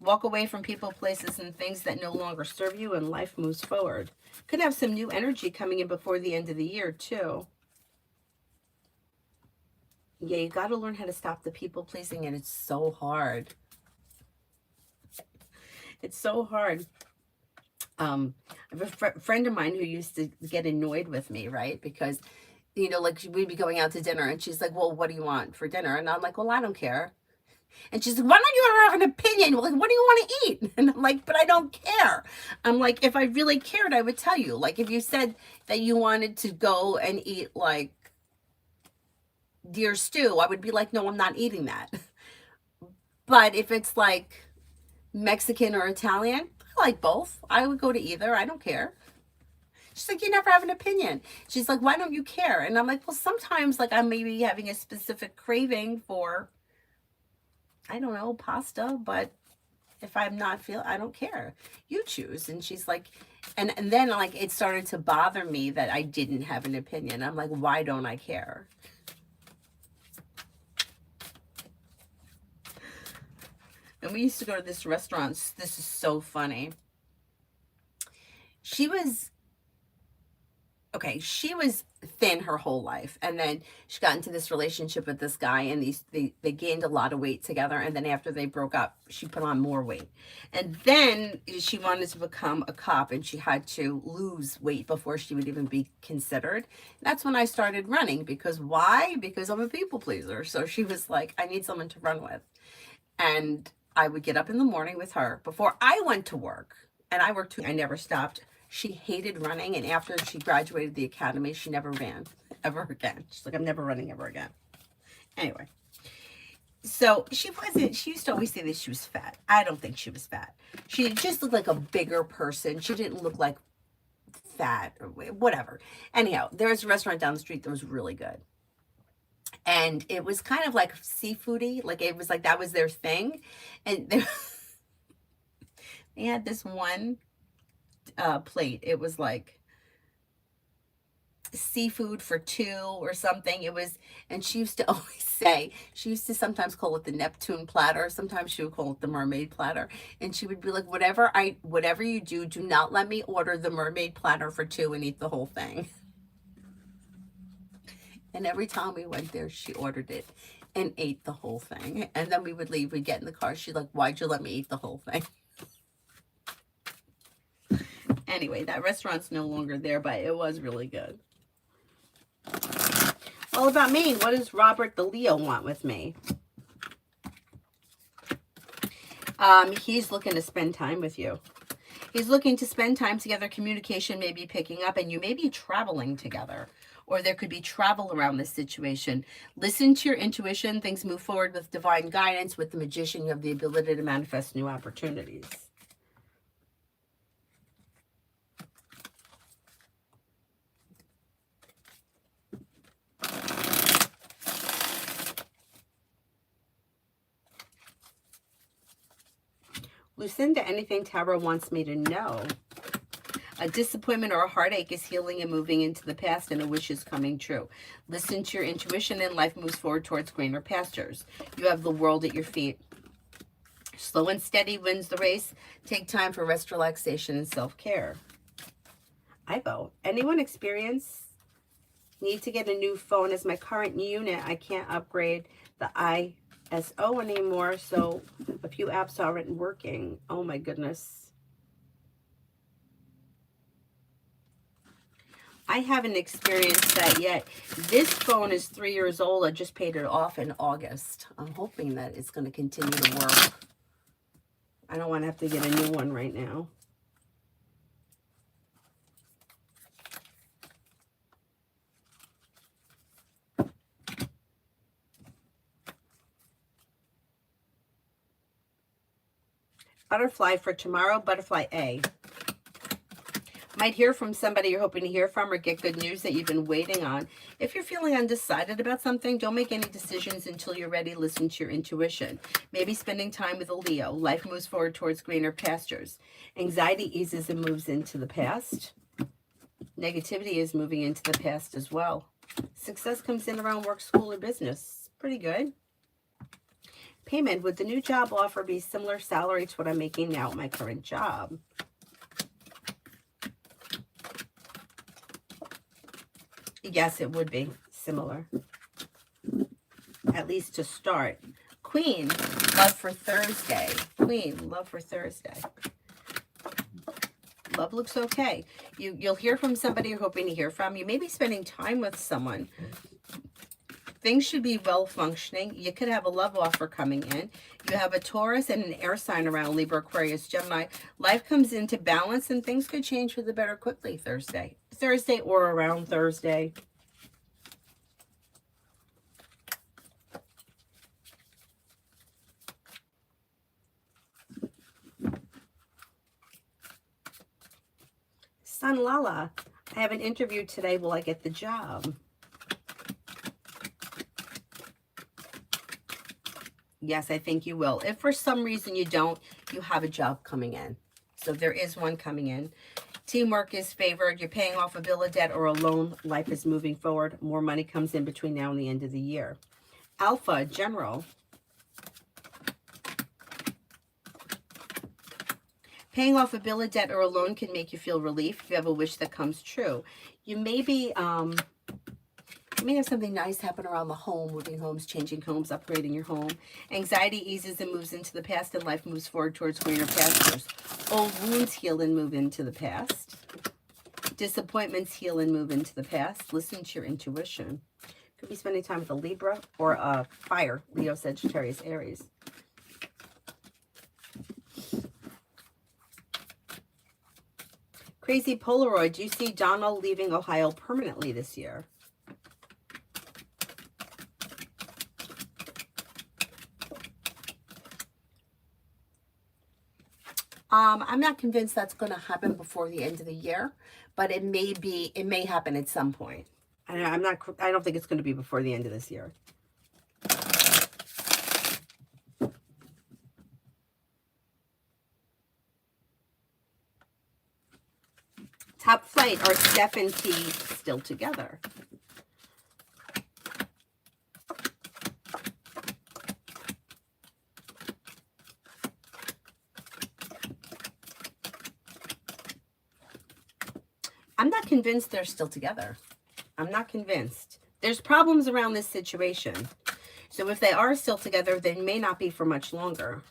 Walk away from people, places, and things that no longer serve you, and life moves forward. Could have some new energy coming in before the end of the year, too. Yeah, you got to learn how to stop the people pleasing, and it's so hard. It's so hard. I have a friend of mine who used to get annoyed with me, right? Because, you know, like we'd be going out to dinner and she's like, well, what do you want for dinner? And I'm like, well, I don't care. And she's like, why don't you ever have an opinion? Like, what do you want to eat? And I'm like, but I don't care. I'm like, if I really cared, I would tell you. Like, if you said that you wanted to go and eat like deer stew, I would be like, no, I'm not eating that. But if it's like Mexican or Italian, like both. I would go to either. I don't care. She's like, you never have an opinion. She's like, why don't you care? And I'm like, well, sometimes like I'm maybe having a specific craving for, I don't know, pasta, but if I'm not I don't care. You choose. And she's like, and then like it started to bother me that I didn't have an opinion. I'm like, why don't I care? And we used to go to this restaurant. This is so funny. She was thin her whole life, and then she got into this relationship with this guy, and they gained a lot of weight together, and then after they broke up, she put on more weight. And then she wanted to become a cop, and she had to lose weight before she would even be considered. That's when I started running. Because why? Because I'm a people pleaser. So she was like, I need someone to run with. And I would get up in the morning with her before I went to work, and I worked too. I never stopped. She hated running, and after she graduated the academy, she never ran ever again. She's like, I'm never running ever again. Anyway, so she used to always say that she was fat. I don't think she was fat. She just looked like a bigger person. She didn't look like fat or whatever. Anyhow, there was a restaurant down the street that was really good. And it was kind of like seafoody. Like it was like that was their thing. And they had this one plate. It was like seafood for two or something. It was, and she used to always say, she used to sometimes call it the Neptune platter. Sometimes she would call it the mermaid platter. And she would be like, whatever you do not let me order the mermaid platter for two and eat the whole thing. And every time we went there, she ordered it and ate the whole thing. And then we would leave, we'd get in the car. She's like, why'd you let me eat the whole thing? Anyway, that restaurant's no longer there, but it was really good. All about me. What does Robert the Leo want with me? He's looking to spend time with you. He's looking to spend time together. Communication may be picking up, and you may be traveling together. Or there could be travel around this situation. Listen to your intuition. Things move forward with divine guidance. With the Magician, you have the ability to manifest new opportunities. Lucinda, anything Tarot wants me to know? A disappointment or a heartache is healing and moving into the past, and a wish is coming true. Listen to your intuition, and life moves forward towards greener pastures. You have the world at your feet. Slow and steady wins the race. Take time for rest, relaxation, and self-care. Ivo, anyone experience need to get a new phone? As my current unit, I can't upgrade the ISO anymore, so a few apps aren't working. Oh my goodness. I haven't experienced that yet. This phone is 3 years old. I just paid it off in August. I'm hoping that it's going to continue to work. I don't want to have to get a new one right now. Butterfly for tomorrow, butterfly A. Might hear from somebody you're hoping to hear from, or get good news that you've been waiting on. If you're feeling undecided about something, don't make any decisions until you're ready. Listen to your intuition. Maybe spending time with a Leo. Life moves forward towards greener pastures. Anxiety eases and moves into the past. Negativity is moving into the past as well. Success comes in around work, school, or business. Pretty good. Payment. Would the new job offer be similar salary to what I'm making now at my current job? Yes, it would be similar. At least to start. Queen, love for Thursday. Queen, love for Thursday. Love looks okay. You'll hear from somebody you're hoping to hear from. You may be spending time with someone. Things should be well functioning. You could have a love offer coming in. You have a Taurus and an air sign around, Libra, Aquarius, Gemini. Life comes into balance, and things could change for the better quickly Thursday. Thursday or around Thursday. Sun Lala, I have an interview today. Will I get the job? Yes, I think you will. If for some reason you don't, you have a job coming in. So there is one coming in. Teamwork is favored. You're paying off a bill of debt or a loan. Life is moving forward. More money comes in between now and the end of the year. Alpha, general. Paying off a bill of debt or a loan can make you feel relief if you have a wish that comes true. You may be, you may have something nice happen around the home, moving homes, changing homes, upgrading your home. Anxiety eases and moves into the past, and life moves forward towards greener pastures. Old wounds heal and move into the past. Disappointments heal and move into the past. Listen to your intuition. Could be spending time with a Libra or a fire, Leo, Sagittarius, Aries. Crazy Polaroid, do you see Donald leaving Ohio permanently this year? I'm not convinced that's going to happen before the end of the year, but it may happen at some point. I don't think it's going to be before the end of this year. Top Flight, are Steph and T still together? I'm not convinced they're still together. I'm not convinced. There's problems around this situation. So if they are still together, they may not be for much longer.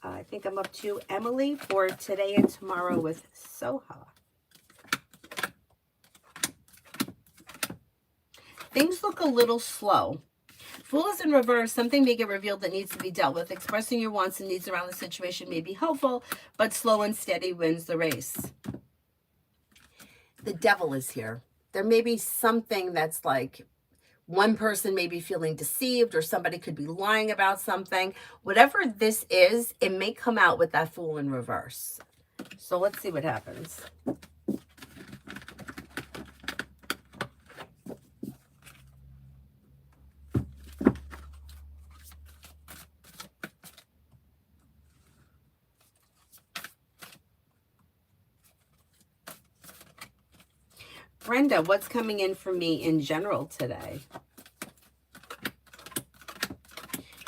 I think I'm up to Emily for today and tomorrow with Soha. Things look a little slow. Fool is in reverse. Something may get revealed that needs to be dealt with. Expressing your wants and needs around the situation may be helpful, but slow and steady wins the race. The Devil is here. There may be something that's like one person may be feeling deceived, or somebody could be lying about something. Whatever this is, it may come out with that Fool in reverse. So let's see what happens. Brenda, what's coming in for me in general today?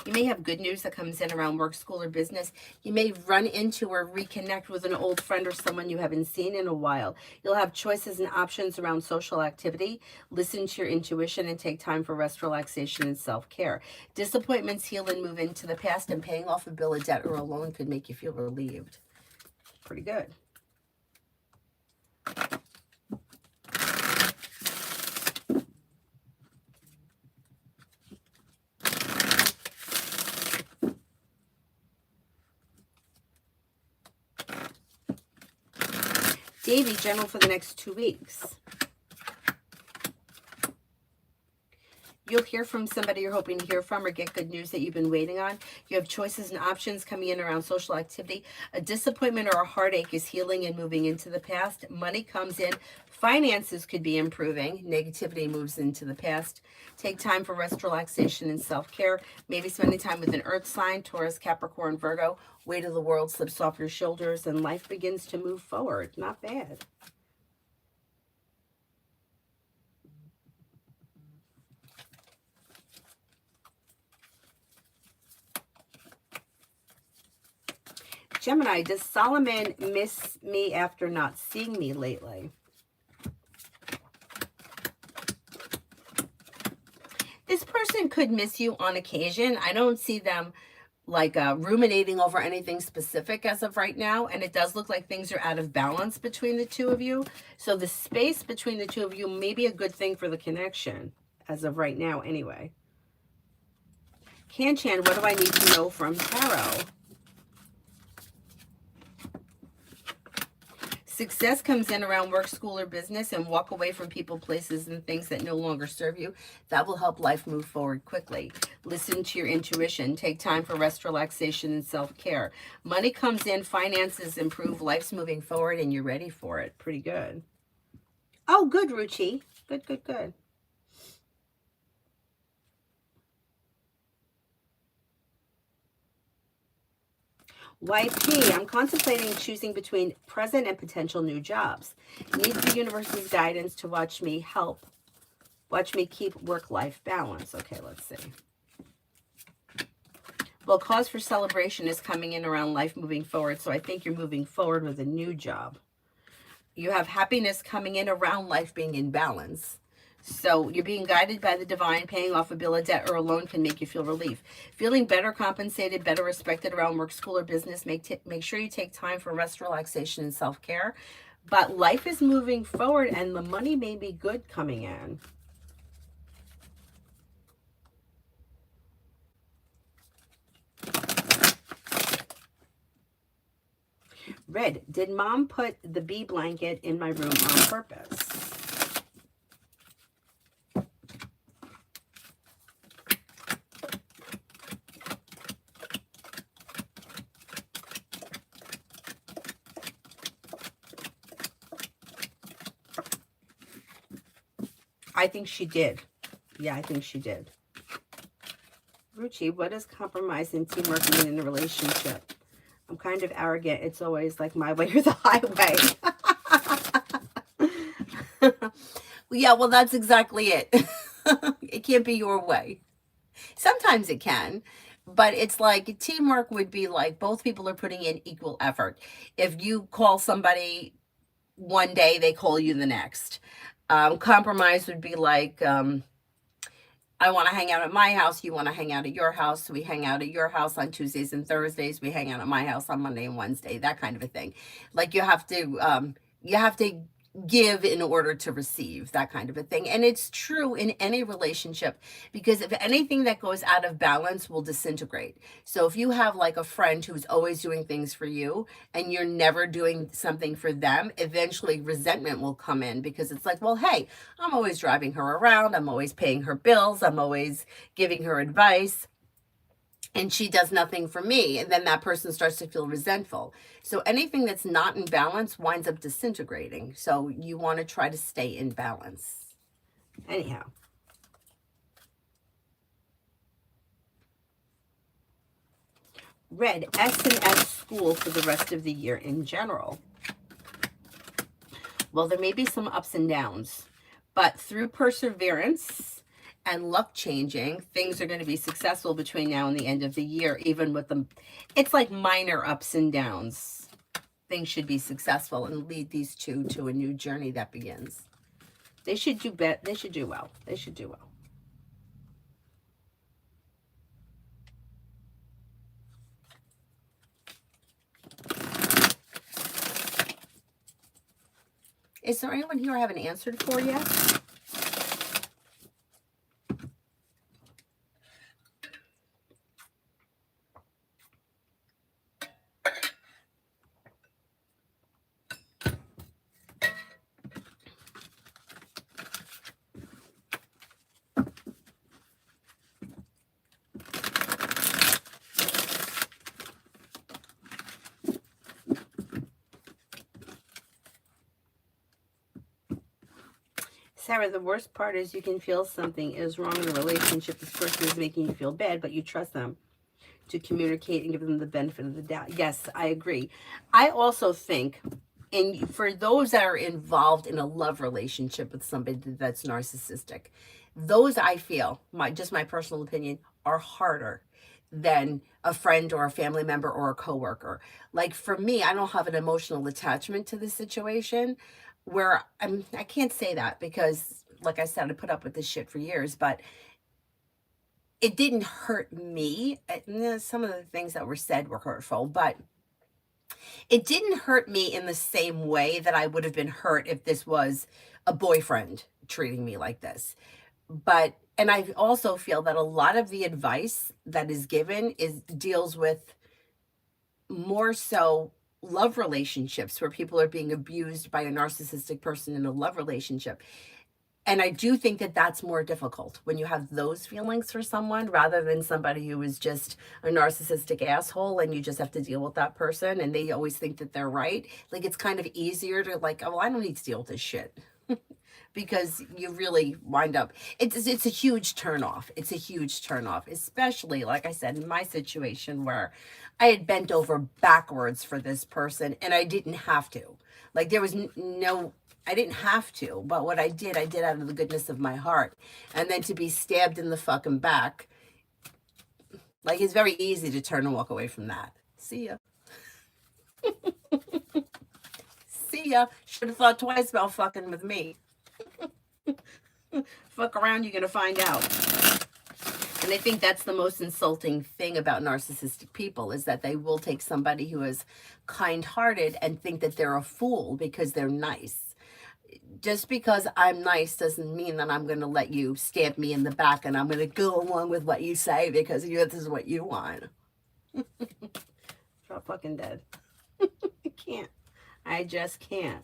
You may have good news that comes in around work, school, or business. You may run into or reconnect with an old friend or someone you haven't seen in a while. You'll have choices and options around social activity. Listen to your intuition and take time for rest, relaxation, and self-care. Disappointments heal and move into the past, and paying off a bill of debt or a loan could make you feel relieved. Pretty good. Davy, general for the next 2 weeks. You'll hear from somebody you're hoping to hear from, or get good news that you've been waiting on. You have choices and options coming in around social activity. A disappointment or a heartache is healing and moving into the past. Money comes in. Finances could be improving. Negativity moves into the past. Take time for rest, relaxation, and self-care. Maybe spending time with an earth sign, Taurus, Capricorn, Virgo. Weight of the world slips off your shoulders and life begins to move forward. Not bad. Gemini, does Solomon miss me after not seeing me lately? This person could miss you on occasion. I don't see them like ruminating over anything specific as of right now, and it does look like things are out of balance between the two of you. So the space between the two of you may be a good thing for the connection as of right now anyway. Kan-Chan, what do I need to know from tarot? Success comes in around work, school, or business, and walk away from people, places, and things that no longer serve you. That will help life move forward quickly. Listen to your intuition. Take time for rest, relaxation, and self-care. Money comes in, finances improve, life's moving forward, and you're ready for it. Pretty good. Oh, good, Ruchi. Good, good, good. YP, I'm contemplating choosing between present and potential new jobs. Need the universe's guidance to watch me keep work-life balance. Okay, let's see. Well, cause for celebration is coming in around life moving forward, so I think you're moving forward with a new job. You have happiness coming in around life being in balance. So you're being guided by the divine. Paying off a bill of debt or a loan can make you feel relief. Feeling better compensated, better respected around work, school, or business. Make sure you take time for rest, relaxation, and self-care. But life is moving forward, and the money may be good coming in. Red, did Mom put the bee blanket in my room on purpose? I think she did. Yeah, I think she did. Ruchi, what does compromise and teamwork mean in a relationship? I'm kind of arrogant. It's always like my way or the highway. Yeah, well, that's exactly it. It can't be your way. Sometimes it can, but it's like teamwork would be like both people are putting in equal effort. If you call somebody one day, they call you the next. Compromise would be like, I want to hang out at my house. You want to hang out at your house. So we hang out at your house on Tuesdays and Thursdays. We hang out at my house on Monday and Wednesday, that kind of a thing. Like you have to give in order to receive, that kind of a thing. And it's true in any relationship, because if anything that goes out of balance will disintegrate. So if you have like a friend who's always doing things for you and you're never doing something for them, eventually resentment will come in, because it's like, well, hey, I'm always driving her around, I'm always paying her bills, I'm always giving her advice, and she does nothing for me. And then that person starts to feel resentful. So anything that's not in balance winds up disintegrating. So you want to try to stay in balance. Anyhow. Red, S&S school for the rest of the year in general. Well, there may be some ups and downs, but through perseverance and luck changing, things are going to be successful between now and the end of the year, even with them. It's like minor ups and downs. Things should be successful and lead these two to a new journey that begins. They should do better. They should do well. They should do well. Is there anyone here I haven't answered for yet? Sarah, the worst part is you can feel something is wrong in a relationship. This person is making you feel bad, but you trust them to communicate and give them the benefit of the doubt. Yes, I agree. I also think, and for those that are involved in a love relationship with somebody that's narcissistic, those I feel, my personal opinion, are harder than a friend or a family member or a coworker. Like for me, I don't have an emotional attachment to the situation, where I can't say that because, like I said, I put up with this shit for years, but it didn't hurt me. Some of the things that were said were hurtful, but it didn't hurt me in the same way that I would have been hurt if this was a boyfriend treating me like this. But, and I also feel that a lot of the advice that is given deals with more so love relationships where people are being abused by a narcissistic person in a love relationship. And I do think that that's more difficult when you have those feelings for someone rather than somebody who is just a narcissistic asshole and you just have to deal with that person and they always think that they're right. Like, it's kind of easier to like, oh, I don't need to deal with this shit. Because you really wind up, it's a huge turnoff. It's a huge turnoff, especially, like I said, in my situation where I had bent over backwards for this person and I didn't have to. Like, there was no, I didn't have to, but what I did out of the goodness of my heart. And then to be stabbed in the fucking back, like, it's very easy to turn and walk away from that. See ya. See ya. Should have thought twice about fucking with me. Fuck around, you're gonna find out. And I think that's the most insulting thing about narcissistic people is that they will take somebody who is kind-hearted and think that they're a fool because they're nice. Just because I'm nice doesn't mean that I'm going to let you stab me in the back and I'm going to go along with what you say because this is what you want. Drop fucking dead. I can't. I just can't.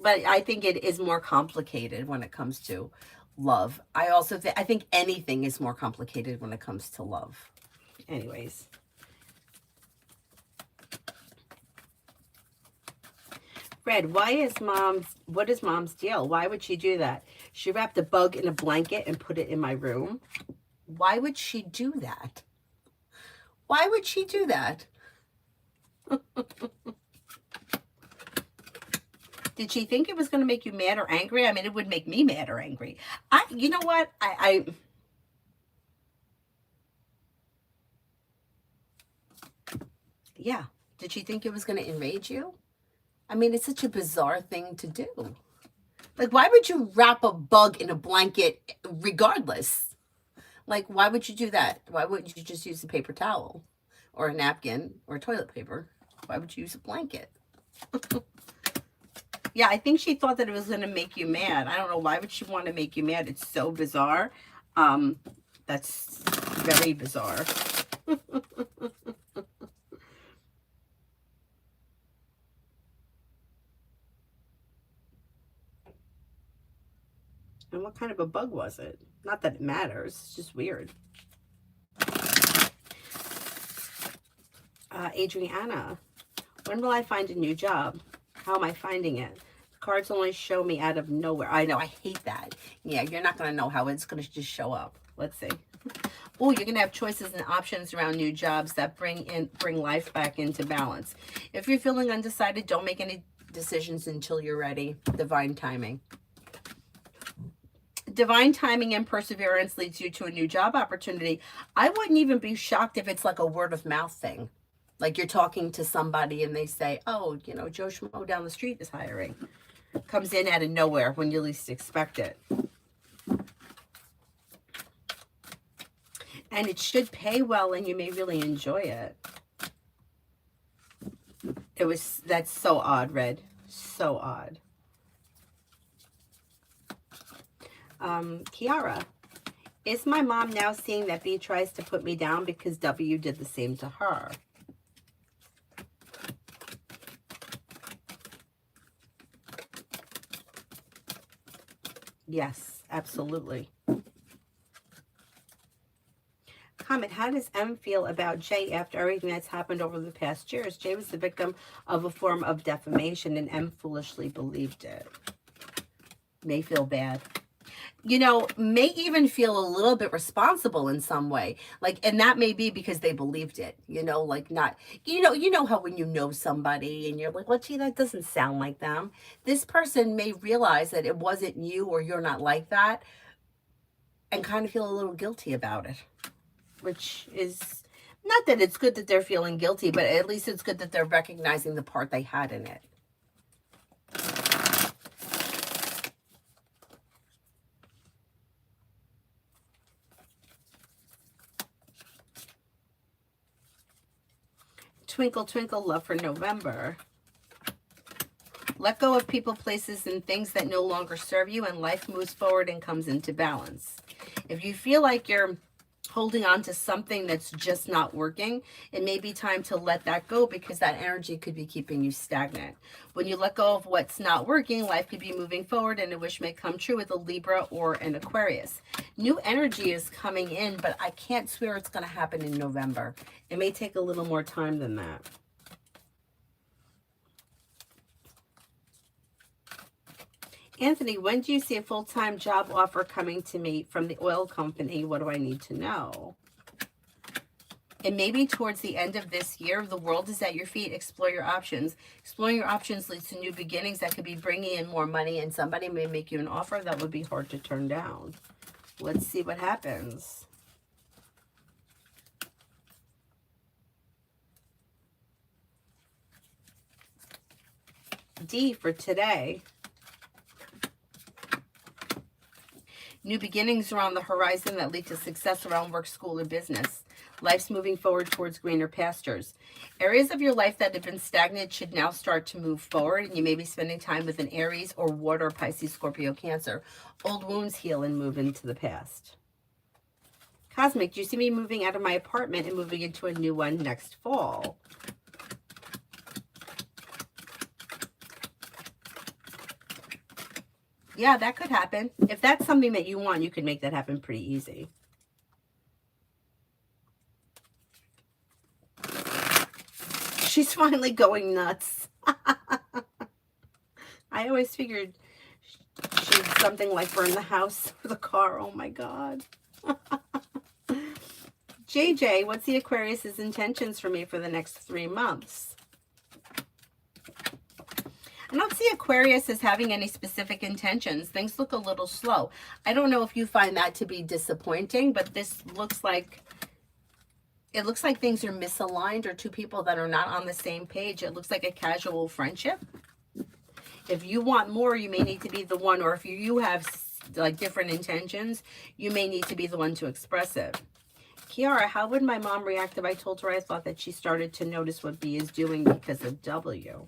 But I think it is more complicated when it comes to love. I also I think anything is more complicated when it comes to love. Anyways. Fred, what is mom's deal? Why would she do that? She wrapped a bug in a blanket and put it in my room. Why would she do that? Why would she do that? Did she think it was going to make you mad or angry? I mean, it would make me mad or angry. You know what? Yeah. Did she think it was going to enrage you? I mean, it's such a bizarre thing to do. Like, why would you wrap a bug in a blanket regardless? Like, why would you do that? Why wouldn't you just use a paper towel or a napkin or toilet paper? Why would you use a blanket? Yeah, I think she thought that it was going to make you mad. I don't know. Why would she want to make you mad? It's so bizarre. That's very bizarre. And what kind of a bug was it? Not that it matters. It's just weird. Adriana, when will I find a new job? How am I finding it? The cards only show me out of nowhere. I know, I hate that. Yeah, you're not going to know how it's going to just show up. Let's see. Oh, you're going to have choices and options around new jobs that bring life back into balance. If you're feeling undecided, don't make any decisions until you're ready. Divine timing. Divine timing and perseverance leads you to a new job opportunity. I wouldn't even be shocked if it's like a word of mouth thing. Like you're talking to somebody and they say, oh, you know, Joe Schmo down the street is hiring. Comes in out of nowhere when you least expect it. And it should pay well and you may really enjoy it. That's so odd, Red. So odd. Kiara, is my mom now seeing that B tries to put me down because W did the same to her? Yes, absolutely. Comment, how does M feel about J after everything that's happened over the past years? J was the victim of a form of defamation and M foolishly believed it. May feel bad. You know, may even feel a little bit responsible in some way. Like, and that may be because they believed it, you know, like not, you know how when you know somebody and you're like, well, gee, that doesn't sound like them. This person may realize that it wasn't you or you're not like that and kind of feel a little guilty about it, which is not that it's good that they're feeling guilty, but at least it's good that they're recognizing the part they had in it. Twinkle Twinkle Love for November. Let go of people, places, and things that no longer serve you, and life moves forward and comes into balance. If you feel like you're holding on to something that's just not working, it may be time to let that go, because that energy could be keeping you stagnant. When you let go of what's not working, life could be moving forward, and a wish may come true with a Libra or an Aquarius. New energy is coming in, but I can't swear it's going to happen in November. It may take a little more time than that. Anthony, when do you see a full-time job offer coming to me from the oil company? What do I need to know? And maybe towards the end of this year. The world is at your feet. Explore your options. Exploring your options leads to new beginnings that could be bringing in more money, and somebody may make you an offer that would be hard to turn down. Let's see what happens. D for today. New beginnings are on the horizon that lead to success around work, school, or business. Life's moving forward towards greener pastures. Areas of your life that have been stagnant should now start to move forward, and you may be spending time with an Aries or Water, Pisces, Scorpio, Cancer. Old wounds heal and move into the past. Cosmic, do you see me moving out of my apartment and moving into a new one next fall? Yeah, that could happen. If that's something that you want, you could make that happen pretty easy. She's finally going nuts. I always figured she'd something like burn the house or the car. Oh my God. JJ, what's the Aquarius's intentions for me for the next 3 months? I don't see Aquarius as having any specific intentions. Things look a little slow. I don't know if you find that to be disappointing, but this looks like, it looks like things are misaligned, or two people that are not on the same page. It looks like a casual friendship. If you want more, you may need to be the one, or if you have like different intentions, you may need to be the one to express it. Kiara, how would my mom react if I told her I thought that she started to notice what B is doing because of W?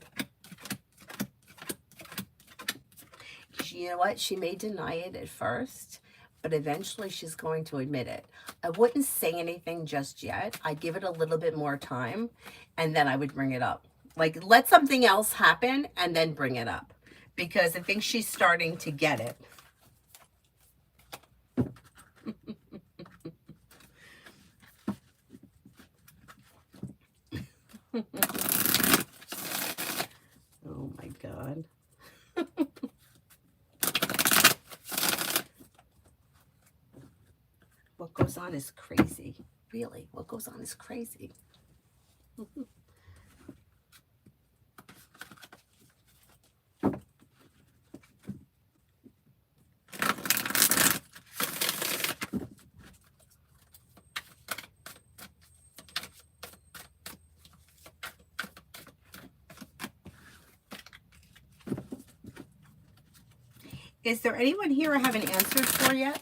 You know what? She may deny it at first, but eventually she's going to admit it. I wouldn't say anything just yet. I'd give it a little bit more time, and then I would bring it up. Like, let something else happen and then bring it up, because I think she's starting to get it. Oh my God. What goes on is crazy. Really, what goes on is crazy. Is there anyone here I haven't answered for yet?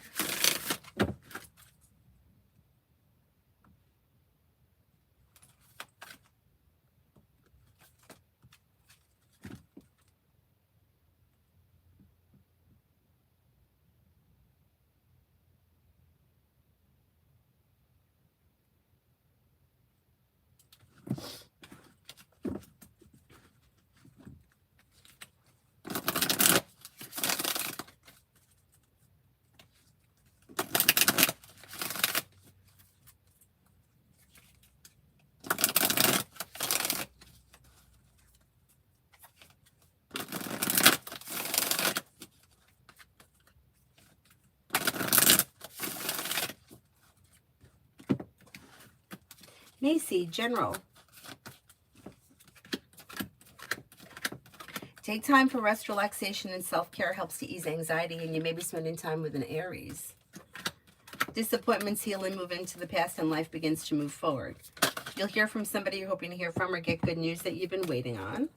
Macy, General. Take time for rest, relaxation, and self-care helps to ease anxiety, and you may be spending time with an Aries. Disappointments heal and move into the past, and life begins to move forward. You'll hear from somebody you're hoping to hear from, or get good news that you've been waiting on.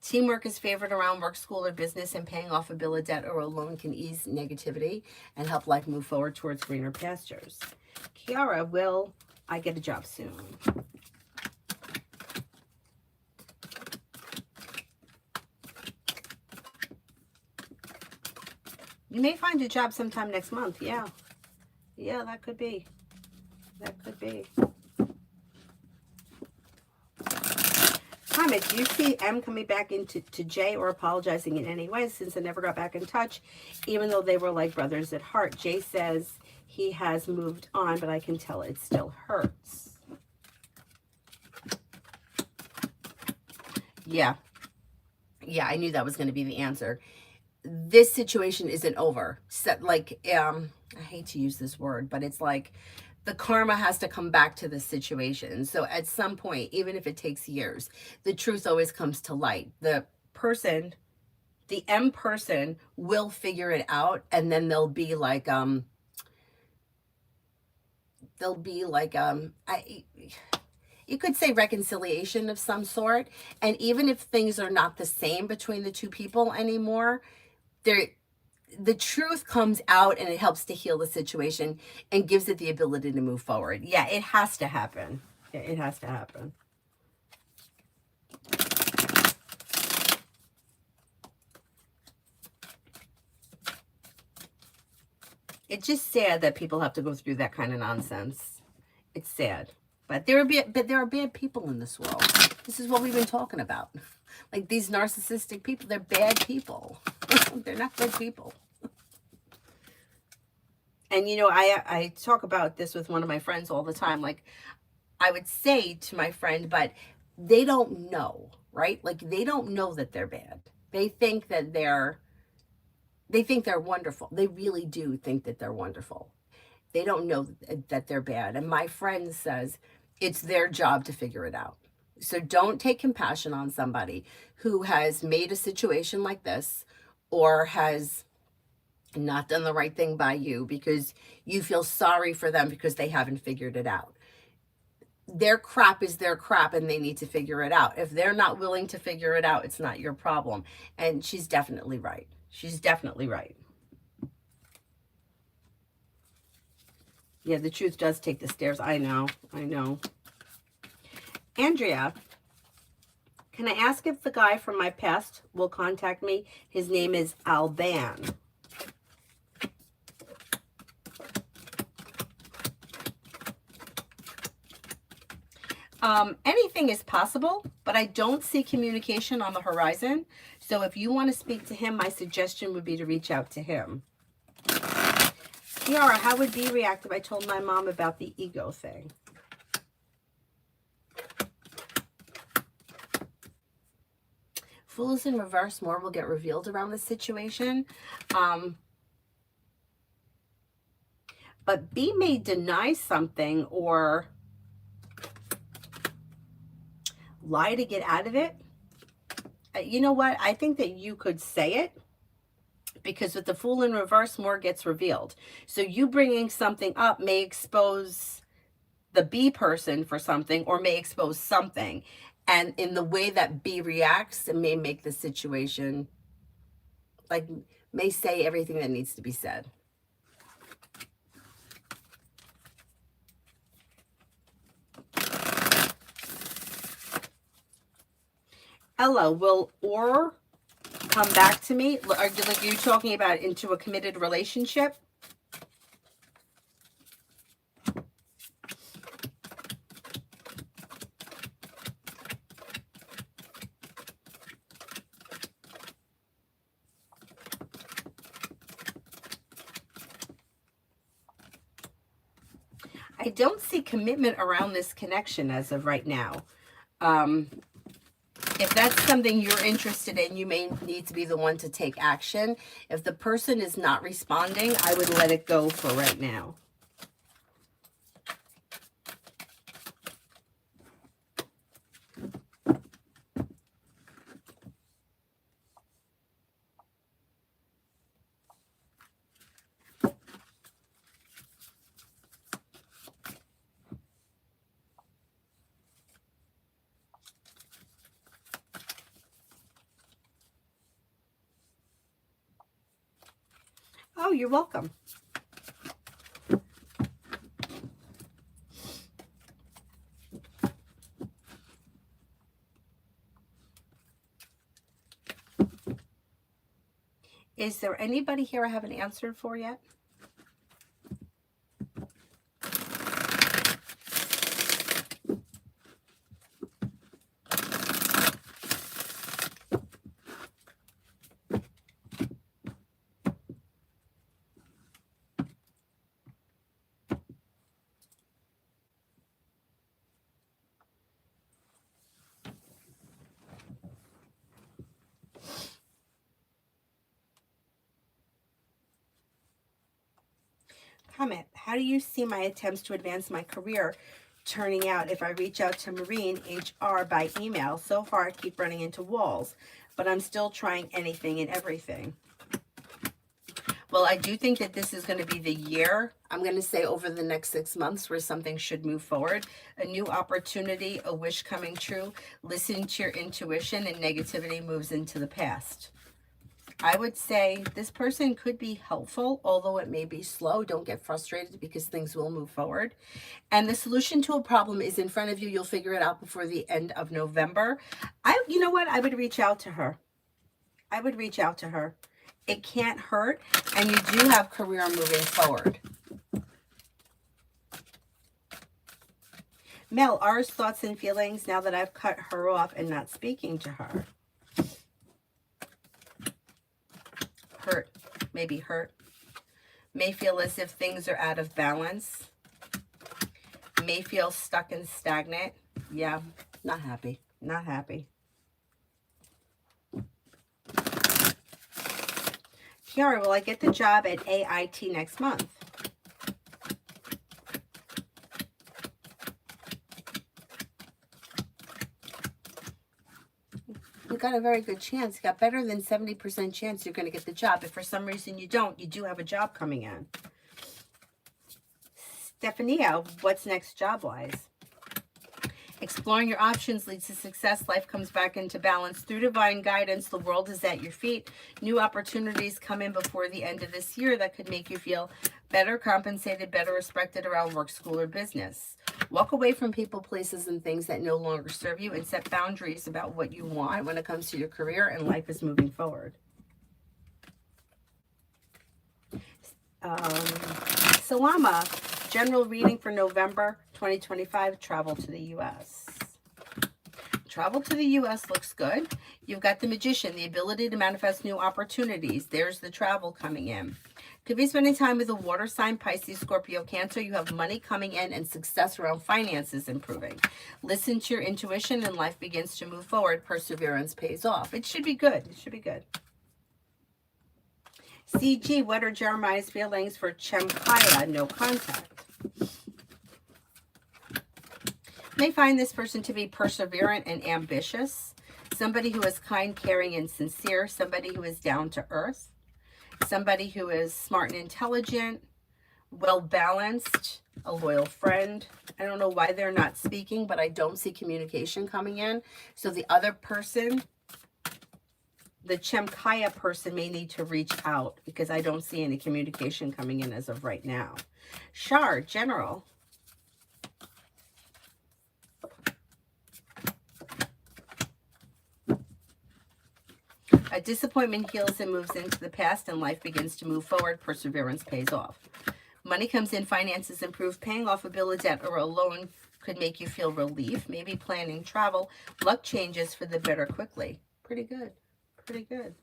Teamwork is favored around work, school, or business, and paying off a bill of debt or a loan can ease negativity and help life move forward towards greener pastures. Kiara, will I get a job soon. You may find a job sometime next month. Yeah. Yeah, that could be. That could be. Comment, do you see M coming back into J or apologizing in any way since they never got back in touch, even though they were like brothers at heart? J says he has moved on, but I can tell it still hurts. Yeah. Yeah, I knew that was going to be the answer. This situation isn't over. So, like, I hate to use this word, but it's like the karma has to come back to the situation. So at some point, even if it takes years, the truth always comes to light. The person, the M person will figure it out, and then they'll be like, you could say reconciliation of some sort. And even if things are not the same between the two people anymore, the truth comes out and it helps to heal the situation and gives it the ability to move forward. Yeah, it has to happen. Yeah, it has to happen. It's just sad that people have to go through that kind of nonsense. It's sad. But there are bad people in this world. This is what we've been talking about. Like these narcissistic people, they're bad people. They're not good people. And, you know, I talk about this with one of my friends all the time. Like, I would say to my friend, but they don't know, right? Like, they don't know that they're bad. They think that they're wonderful. They really do think that they're wonderful. They don't know that they're bad. And my friend says it's their job to figure it out. So don't take compassion on somebody who has made a situation like this or has not done the right thing by you because you feel sorry for them because they haven't figured it out. Their crap is their crap and they need to figure it out. If they're not willing to figure it out, it's not your problem. And she's definitely right. She's definitely right. Yeah, the truth does take the stairs. I know. Andrea, can I ask if the guy from my past will contact me? His name is Alban. Anything is possible, but I don't see communication on the horizon. So if you want to speak to him, my suggestion would be to reach out to him. Kiara, how would B react if I told my mom about the ego thing? Fools in reverse, more will get revealed around this situation. But B may deny something or lie to get out of it. You know what? I think that you could say it because with the Fool in reverse, more gets revealed. So you bringing something up may expose the B person for something or may expose something. And in the way that B reacts, it may make the situation, like, may say everything that needs to be said. Ella, will or come back to me? Are you talking about into a committed relationship? I don't see commitment around this connection as of right now. If that's something you're interested in, you may need to be the one to take action. If the person is not responding, I would let it go for right now. Oh, you're welcome. Is there anybody here I haven't answered for yet? Comment, how do you see my attempts to advance my career turning out if I reach out to Marine HR by email? So far, I keep running into walls, but I'm still trying anything and everything. Well, I do think that this is going to be the year, I'm going to say over the next 6 months, where something should move forward. A new opportunity, a wish coming true. Listen to your intuition, and negativity moves into the past. I would say this person could be helpful, although it may be slow. Don't get frustrated because things will move forward. And the solution to a problem is in front of you. You'll figure it out before the end of November. You know what? I would reach out to her. I would reach out to her. It can't hurt, and you do have career moving forward. Mel, ours thoughts and feelings now that I've cut her off and not speaking to her. Hurt, maybe hurt. May feel as if things are out of balance. May feel stuck and stagnant. Yeah, not happy, not happy. Kiara, will I get the job at AIT next month? You got a very good chance. You got better than 70% chance you're going to get the job. If for some reason you don't, you do have a job coming in. Stephania, what's next job-wise? Exploring your options leads to success. Life comes back into balance. Through divine guidance, the world is at your feet. New opportunities come in before the end of this year that could make you feel better compensated, better respected around work, school, or business. Walk away from people, places, and things that no longer serve you, and set boundaries about what you want when it comes to your career, and life is moving forward. Salama, general reading for November 2025, travel to the U.S. Travel to the U.S. looks good. You've got the Magician, the ability to manifest new opportunities. There's the travel coming in. Could be spending time with a water sign, Pisces, Scorpio, Cancer. You have money coming in and success around finances improving. Listen to your intuition and life begins to move forward. Perseverance pays off. It should be good. It should be good. CG, what are Jeremiah's feelings for Chemkaya? No contact. May find this person to be perseverant and ambitious. Somebody who is kind, caring, and sincere. Somebody who is down to earth. Somebody who is smart and intelligent, well-balanced, a loyal friend. I don't know why they're not speaking, but I don't see communication coming in. So the other person, the Chemkaya person, may need to reach out because I don't see any communication coming in as of right now. Shar, general. A disappointment heals and moves into the past, and life begins to move forward. Perseverance pays off. Money comes in, finances improve. Paying off a bill of debt or a loan could make you feel relief. Maybe planning travel. Luck changes for the better quickly. Pretty good. Pretty good.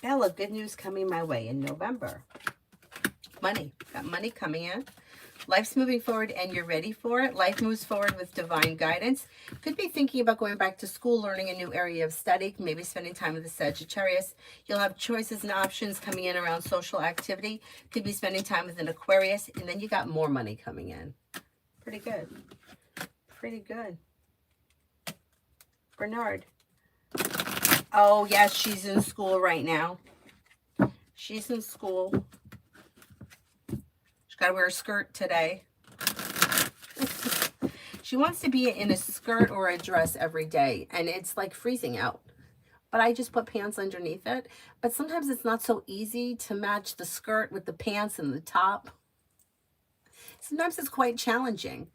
Bella, good news coming my way in November. Money. Got money coming in. Life's moving forward and you're ready for it. Life moves forward with divine guidance. Could be thinking about going back to school, learning a new area of study, maybe spending time with the Sagittarius. You'll have choices and options coming in around social activity. Could be spending time with an Aquarius. And then you got more money coming in. Pretty good. Pretty good. Bernard. Oh, yes, she's in school right now. She's in school. She's got to wear a skirt today. She wants to be in a skirt or a dress every day, and it's like freezing out. But I just put pants underneath it. But sometimes it's not so easy to match the skirt with the pants and the top. Sometimes it's quite challenging.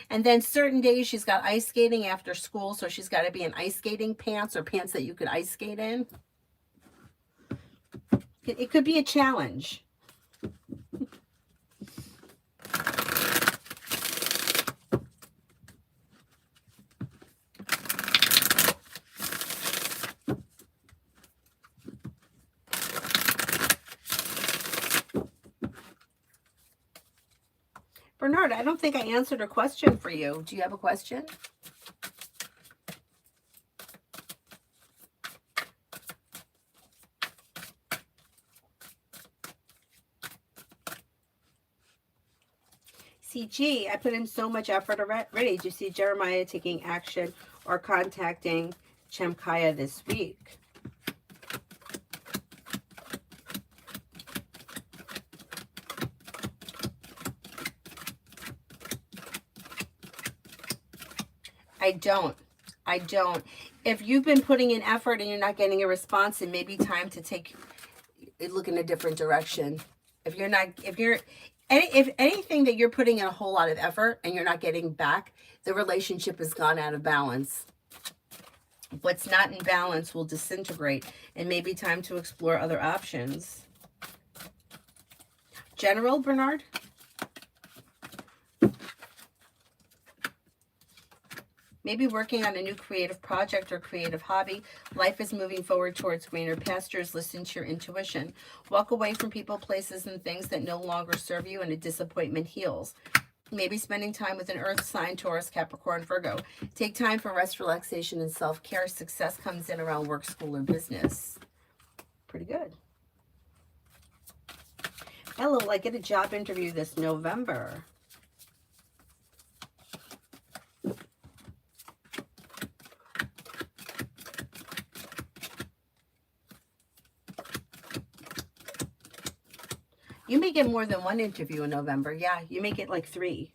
And then certain days she's got ice skating after school, so she's got to be in ice skating pants or pants that you could ice skate in. It could be a challenge. Bernard, I don't think I answered a question for you. Do you have a question? CG, I put in so much effort already. Do you see Jeremiah taking action or contacting Chemkaya this week? I don't. If you've been putting in effort and you're not getting a response, it may be time to look in a different direction. If anything that you're putting in a whole lot of effort and you're not getting back, the relationship has gone out of balance. What's not in balance will disintegrate, and maybe time to explore other options. General, Bernard? Maybe working on a new creative project or creative hobby. Life is moving forward towards greener pastures. Listen to your intuition. Walk away from people, places, and things that no longer serve you, and a disappointment heals. Maybe spending time with an earth sign, Taurus, Capricorn, Virgo. Take time for rest, relaxation, and self-care. Success comes in around work, school, or business. Pretty good. Hello, I get a job interview this November. You may get more than one interview in November. Yeah, you may get like 3.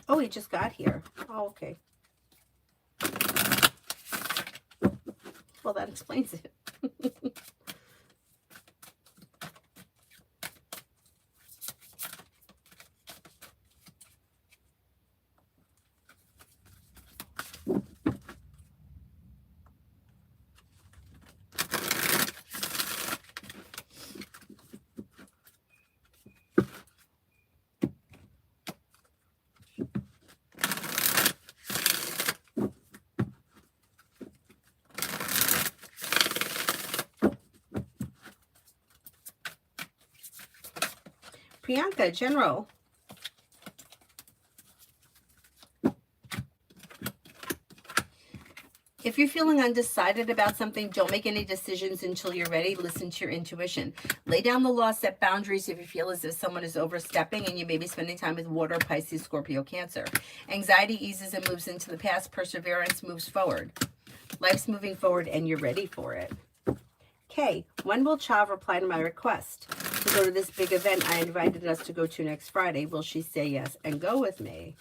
Oh, he just got here. Oh, okay. Well, that explains it. Priyanka, General. If you're feeling undecided about something, don't make any decisions until you're ready. Listen to your intuition. Lay down the law, set boundaries if you feel as if someone is overstepping, and you may be spending time with water, Pisces, Scorpio, Cancer. Anxiety eases and moves into the past. Perseverance moves forward. Life's moving forward and you're ready for it. Okay, when will Chav reply to my request to go to this big event I invited us to go to next Friday? Will she say yes and go with me?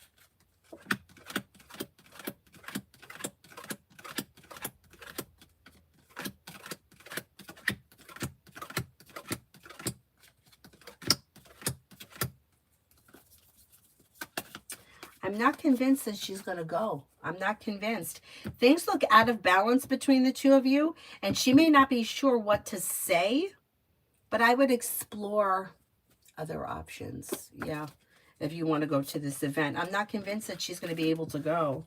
I'm not convinced that she's going to go. I'm not convinced. Things look out of balance between the two of you, and she may not be sure what to say, but I would explore other options. Yeah, if you want to go to this event. I'm not convinced that she's going to be able to go.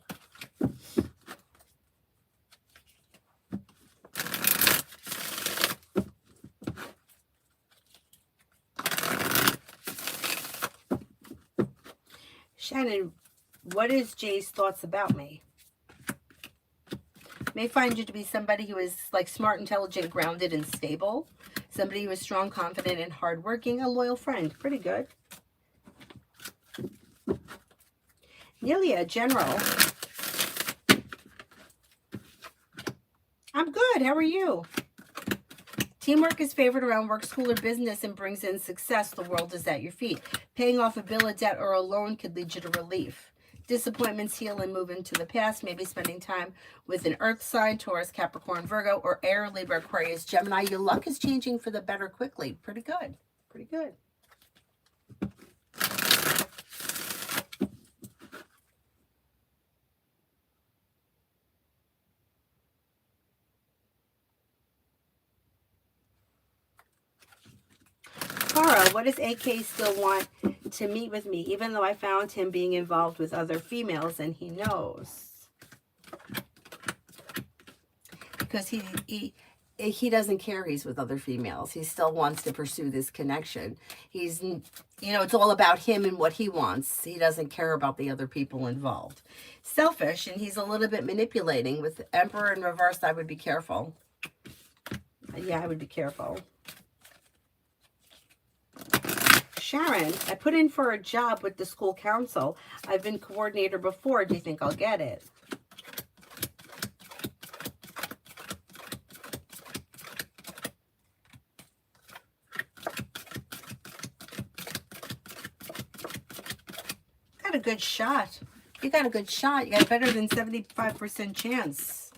Shannon, what is Jay's thoughts about me? May find you to be somebody who is like smart, intelligent, grounded, and stable. Somebody who is strong, confident, and hardworking. A loyal friend. Pretty good. Nelia, general. I'm good. How are you? Teamwork is favored around work, school, or business and brings in success. The world is at your feet. Paying off a bill, a debt, or a loan could lead you to relief. Disappointments heal and move into the past. Maybe spending time with an earth sign, Taurus, Capricorn, Virgo, or air, Libra, Aquarius, Gemini. Your luck is changing for the better quickly. Pretty good. Pretty good. Cara, what does AK still want to meet with me, even though I found him being involved with other females and he knows? Because he doesn't care he's with other females. He still wants to pursue this connection. He's, it's all about him and what he wants. He doesn't care about the other people involved. Selfish, and he's a little bit manipulating. With Emperor in reverse, I would be careful. Yeah, I would be careful. Sharon, I put in for a job with the school council. I've been coordinator before. Do you think I'll get it? Got a good shot. You got a good shot. You got better than 75% chance.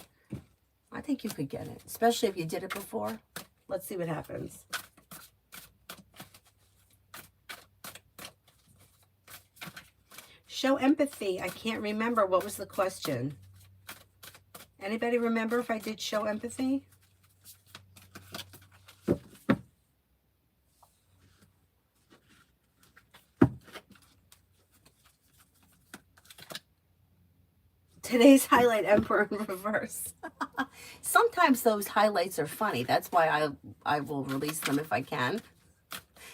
I think you could get it, especially if you did it before. Let's see what happens. Show empathy. I can't remember. What was the question? Anybody remember if I did show empathy? Today's highlight, Emperor in reverse. Sometimes those highlights are funny. That's why I will release them if I can.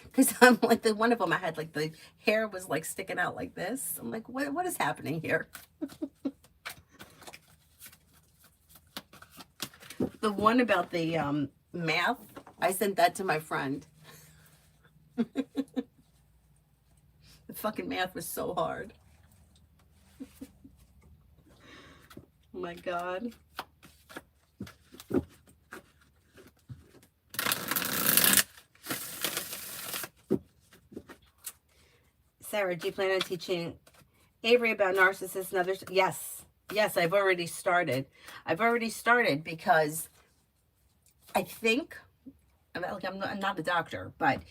Because I'm like, one of them I had like the hair was like sticking out like this. I'm like, what is happening here? The one about the math, I sent that to my friend. The fucking math was so hard. Oh my God. Sarah, do you plan on teaching Avery about narcissists and others? Yes. Yes, I've already started. Because I think, I'm not a doctor, but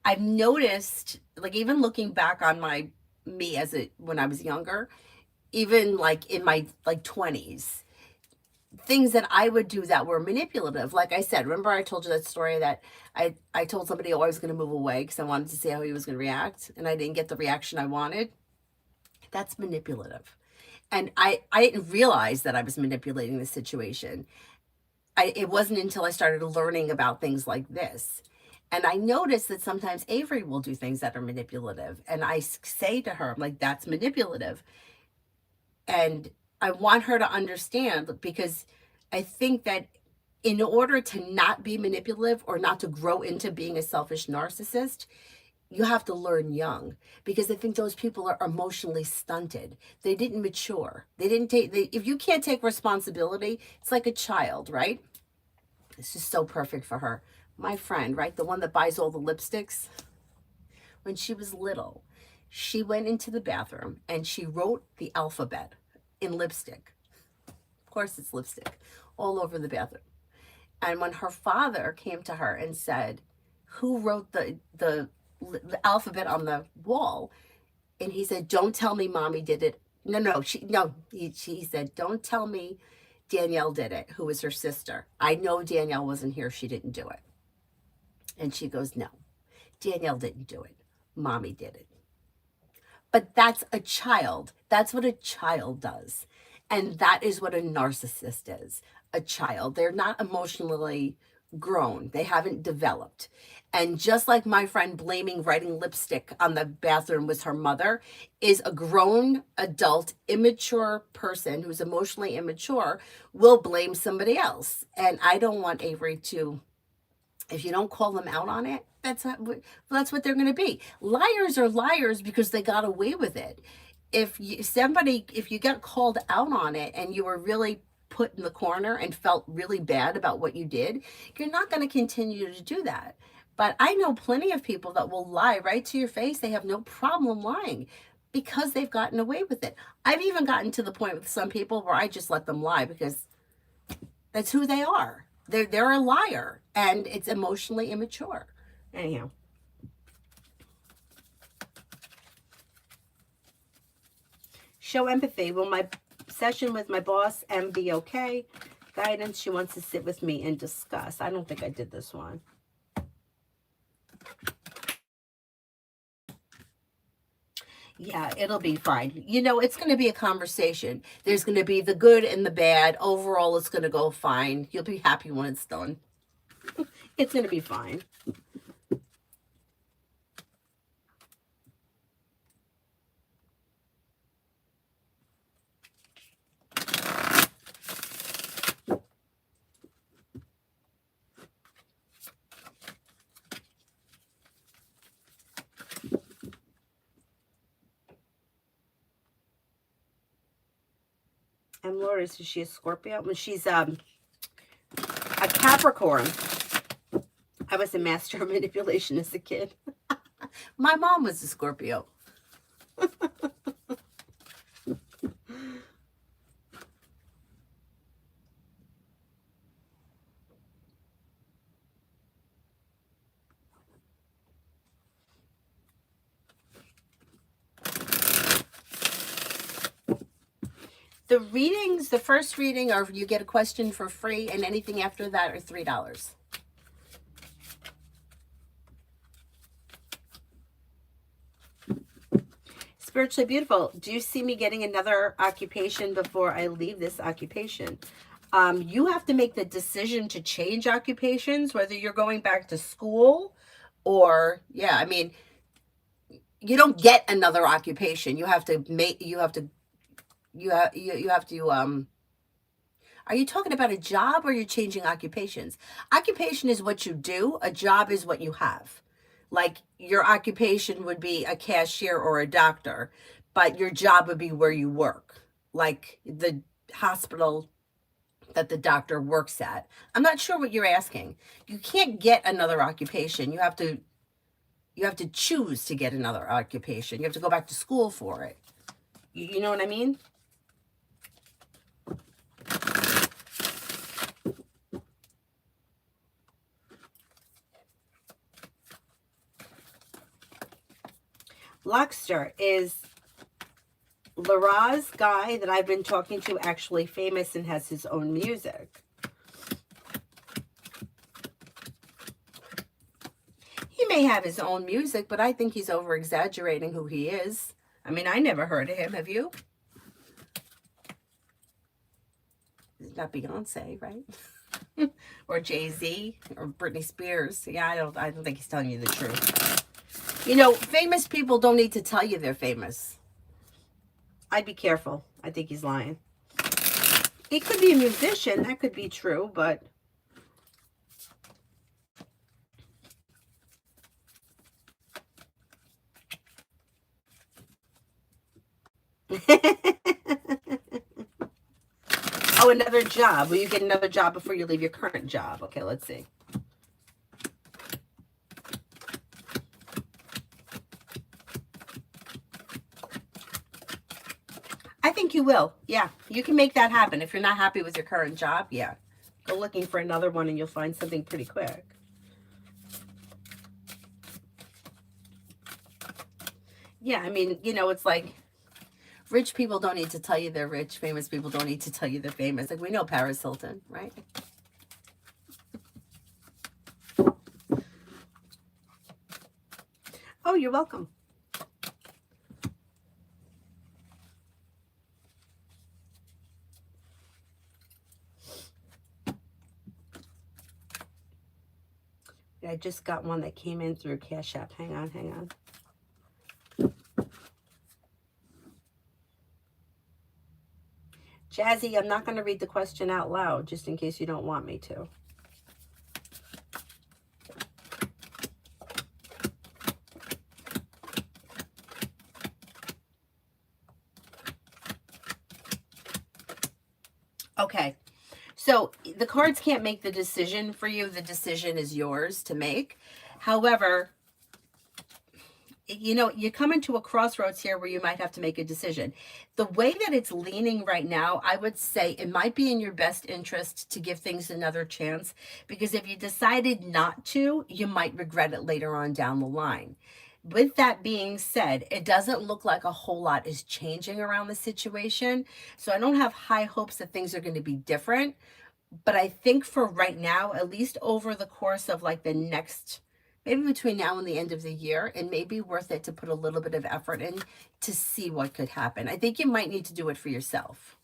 I've noticed, like even looking back on me when I was younger, even like in my like 20s, things that I would do that were manipulative. Like I said, remember I told you that story that I told somebody, I was going to move away because I wanted to see how he was going to react, and I didn't get the reaction I wanted. That's manipulative. And I didn't realize that I was manipulating the situation. It wasn't until I started learning about things like this. And I noticed that sometimes Avery will do things that are manipulative. And I say to her, I'm like, that's manipulative. And I want her to understand, because I think that in order to not be manipulative or not to grow into being a selfish narcissist, you have to learn young, because I think those people are emotionally stunted. They didn't mature. If you can't take responsibility, it's like a child, right? This is so perfect for her. My friend, right? The one that buys all the lipsticks. When she was little, she went into the bathroom and she wrote the alphabet in lipstick. Of course it's lipstick all over the bathroom. And when her father came to her and said, who wrote the alphabet on the wall? And he said, don't tell me mommy did it. He said, don't tell me Danielle did it, who was her sister. I know Danielle wasn't here. She didn't do it. And she goes, no, Danielle didn't do it. Mommy did it. But that's a child. That's what a child does. And that is what a narcissist is, a child. They're not emotionally grown. They haven't developed. And just like my friend blaming writing lipstick on the bathroom was her mother, is a grown adult, immature person who's emotionally immature will blame somebody else. And I don't want Avery to If you don't call them out on it, that's what they're going to be. Liars are liars because they got away with it. If you get called out on it and you were really put in the corner and felt really bad about what you did, you're not going to continue to do that. But I know plenty of people that will lie right to your face. They have no problem lying because they've gotten away with it. I've even gotten to the point with some people where I just let them lie because that's who they are. They're a liar, and it's emotionally immature. Anyhow. Show empathy. Will my session with my boss M be okay? Guidance. She wants to sit with me and discuss. I don't think I did this one. Yeah, it'll be fine. You know, it's going to be a conversation. There's going to be the good and the bad. Overall, it's going to go fine. You'll be happy when it's done. It's going to be fine. And Laura, is she a Scorpio? Well, she's a Capricorn. I was a master of manipulation as a kid. My mom was a Scorpio. The readings, the first reading, are you get a question for free, and anything after that are $3. Spiritually beautiful. Do you see me getting another occupation before I leave this occupation? You have to make the decision to change occupations, whether you're going back to school or, yeah, I mean, you don't get another occupation. You have to make, you have to, you have to, are you talking about a job or you're changing occupations? Occupation is what you do. A job is what you have. Like your occupation would be a cashier or a doctor, but your job would be where you work, like the hospital that the doctor works at. I'm not sure what you're asking. You can't get another occupation. You have to choose to get another occupation. You have to go back to school for it. You know what I mean? Lockster, is Laraz guy that I've been talking to actually famous and has his own music? He may have his own music, but I think he's over exaggerating who he is. I mean, I never heard of him. Have you? It's not Beyonce, right? Or Jay-Z or Britney Spears. Yeah, I don't think he's telling you the truth. You know, famous people don't need to tell you they're famous. I'd be careful. I think he's lying. He could be a musician. That could be true, but... Oh, another job. Will you get another job before you leave your current job? Okay, let's see. I think you will. Yeah, you can make that happen. If you're not happy with your current job, yeah. Go looking for another one and you'll find something pretty quick. Yeah, I mean, you know, it's like rich people don't need to tell you they're rich. Famous people don't need to tell you they're famous. Like we know Paris Hilton, right? Oh, you're welcome. I just got one that came in through Cash App. Hang on. Jazzy, I'm not going to read the question out loud just in case you don't want me to. Okay. So the cards can't make the decision for you. The decision is yours to make. However, you know, you come into a crossroads here where you might have to make a decision. The way that it's leaning right now, I would say it might be in your best interest to give things another chance, because if you decided not to, you might regret it later on down the line. With that being said, it doesn't look like a whole lot is changing around the situation. So I don't have high hopes that things are going to be different. But I think for right now, at least over the course of like the next, maybe between now and the end of the year, it may be worth it to put a little bit of effort in to see what could happen. I think you might need to do it for yourself.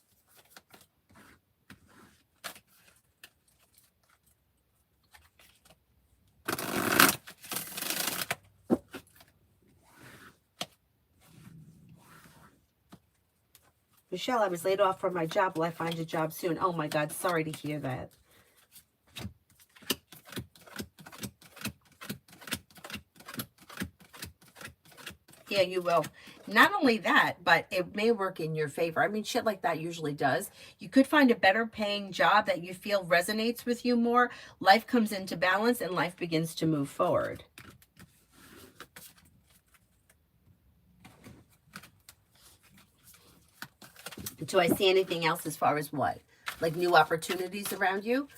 Michelle, I was laid off from my job. Will I find a job soon? Oh my God, sorry to hear that. Yeah, you will. Not only that, but it may work in your favor. I mean, shit like that usually does. You could find a better paying job that you feel resonates with you more. Life comes into balance and life begins to move forward. Do I see anything else as far as what? Like new opportunities around you?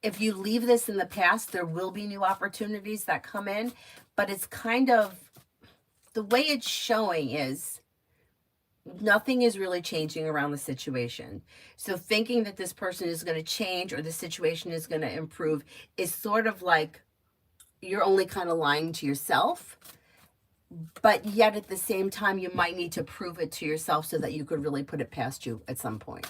If you leave this in the past, there will be new opportunities that come in, but it's kind of, the way it's showing is nothing is really changing around the situation. So thinking that this person is going to change or the situation is going to improve is sort of like you're only kind of lying to yourself. But yet at the same time, you might need to prove it to yourself so that you could really put it past you at some point.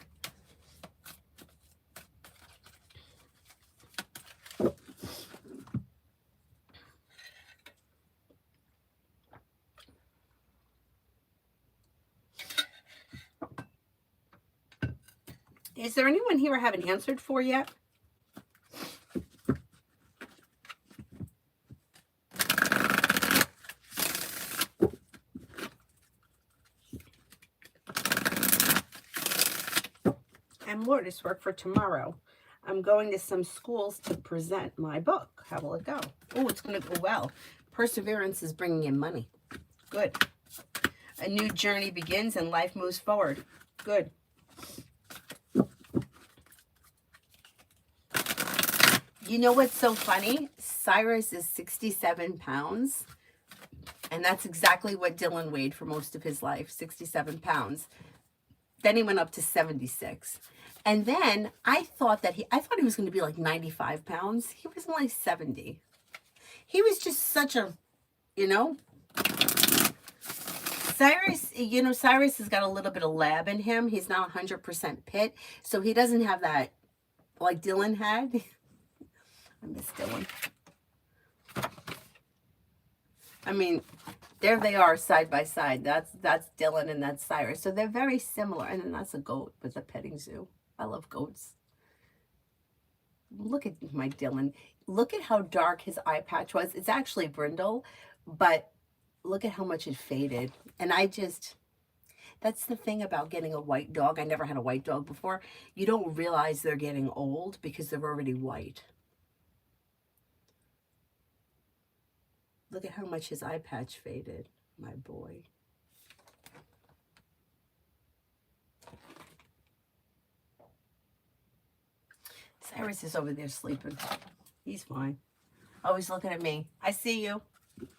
Is there anyone here I haven't answered for yet? And Lord, it's work for tomorrow. I'm going to some schools to present my book. How will it go? Oh, it's going to go well. Perseverance is bringing in money. Good. A new journey begins and life moves forward. Good. You know what's so funny? Cyrus is 67 pounds. And that's exactly what Dylan weighed for most of his life, 67 pounds. Then he went up to 76. And then I thought he was going to be like 95 pounds. He was only 70. He was just such a, you know, Cyrus has got a little bit of lab in him. He's not 100% pit. So he doesn't have that like Dylan had. I miss Dylan. I mean, there they are side by side. That's Dylan and that's Cyrus. So they're very similar. And then that's a goat with a petting zoo. I love goats. Look at my Dylan. Look at how dark his eye patch was. It's actually brindle, but look at how much it faded. And that's the thing about getting a white dog. I never had a white dog before. You don't realize they're getting old because they're already white. Look at how much his eye patch faded, my boy. Cyrus is over there sleeping. He's fine. Always looking at me. I see you.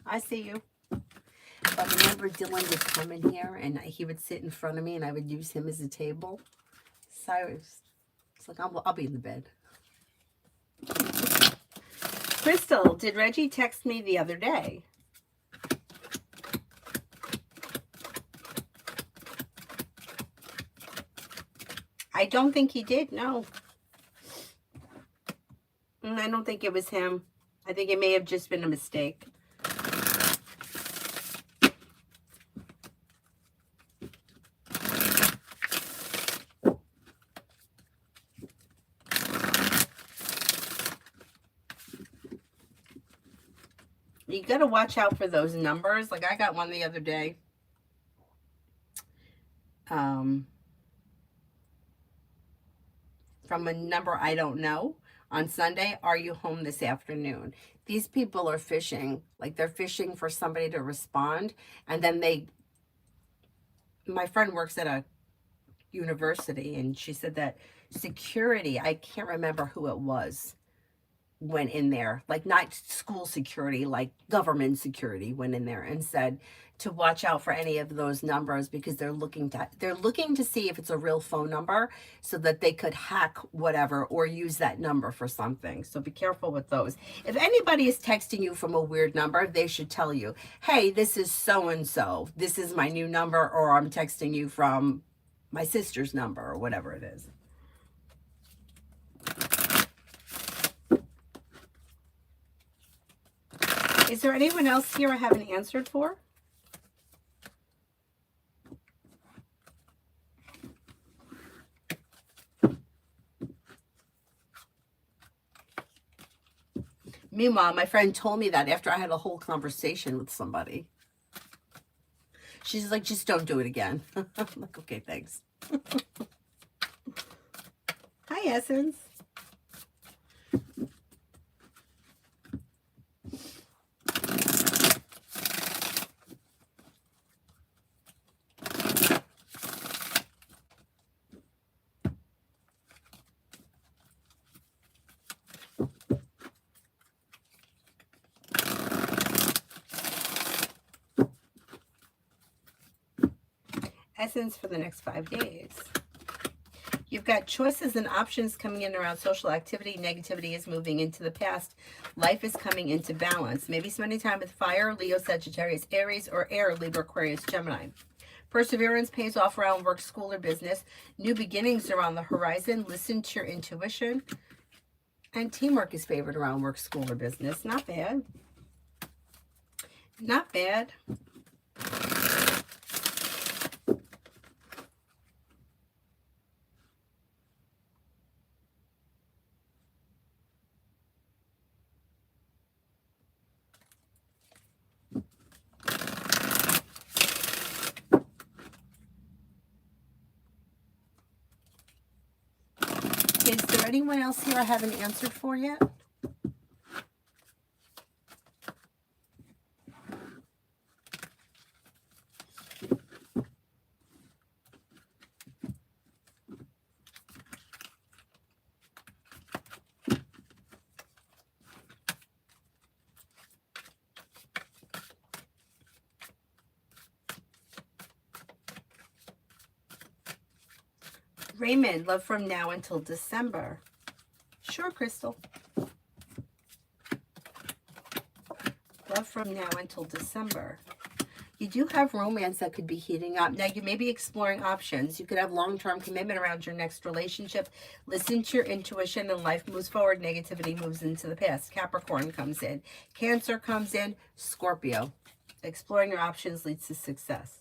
I see you. But remember, Dylan would come in here and he would sit in front of me and I would use him as a table. Cyrus, it's like, I'll be in the bed. Crystal, did Reggie text me the other day? I don't think he did, no. I don't think it was him. I think it may have just been a mistake. You got to watch out for those numbers. Like I got one the other day. From from a number I don't know on Sunday. Are you home this afternoon? These people are fishing, like they're fishing for somebody to respond. And then my friend works at a university, and she said that security, I can't remember who it was, went in there, like not school security, like government security, went in there and said to watch out for any of those numbers, because they're looking to see if it's a real phone number so that they could hack whatever or use that number for something. So be careful with those. If anybody is texting you from a weird number, they should tell you, hey, this is so and so, this is my new number, or I'm texting you from my sister's number, or whatever it is. Is there anyone else here I haven't answered for? Meanwhile, my friend told me that after I had a whole conversation with somebody. She's like, just don't do it again. I'm like, okay, thanks. Hi, Essence. Essence for the next 5 days. You've got choices and options coming in around social activity. Negativity is moving into the past. Life is coming into balance. Maybe spending time with fire, Leo, Sagittarius, Aries, or air, Libra, Aquarius, Gemini. Perseverance pays off around work, school, or business. New beginnings are on the horizon. Listen to your intuition. And teamwork is favored around work, school, or business. Not bad. Not bad. Is there anyone else here I haven't answered for yet? Raymond, love from now until December. Sure, Crystal. Love from now until December. You do have romance that could be heating up. Now, you may be exploring options. You could have long-term commitment around your next relationship. Listen to your intuition and life moves forward. Negativity moves into the past. Capricorn comes in. Cancer comes in. Scorpio. Exploring your options leads to success.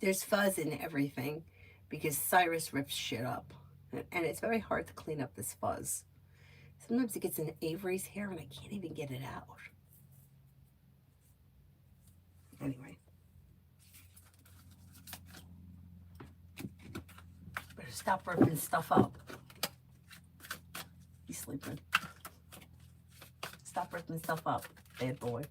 There's fuzz in everything because Cyrus rips shit up. And it's very hard to clean up this fuzz. Sometimes it gets in Avery's hair and I can't even get it out. Anyway. Better stop ripping stuff up. He's sleeping. Stop ripping stuff up, bad boy.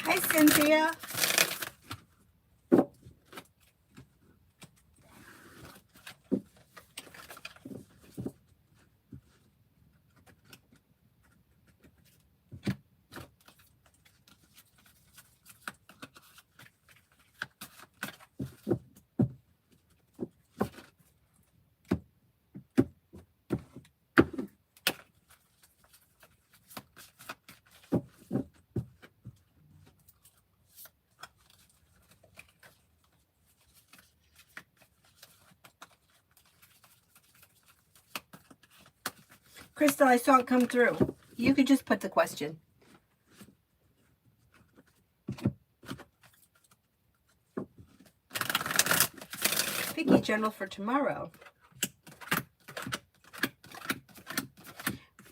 Hi, Cynthia. Crystal, I saw it come through. You could just put the question. Vicky, general for tomorrow.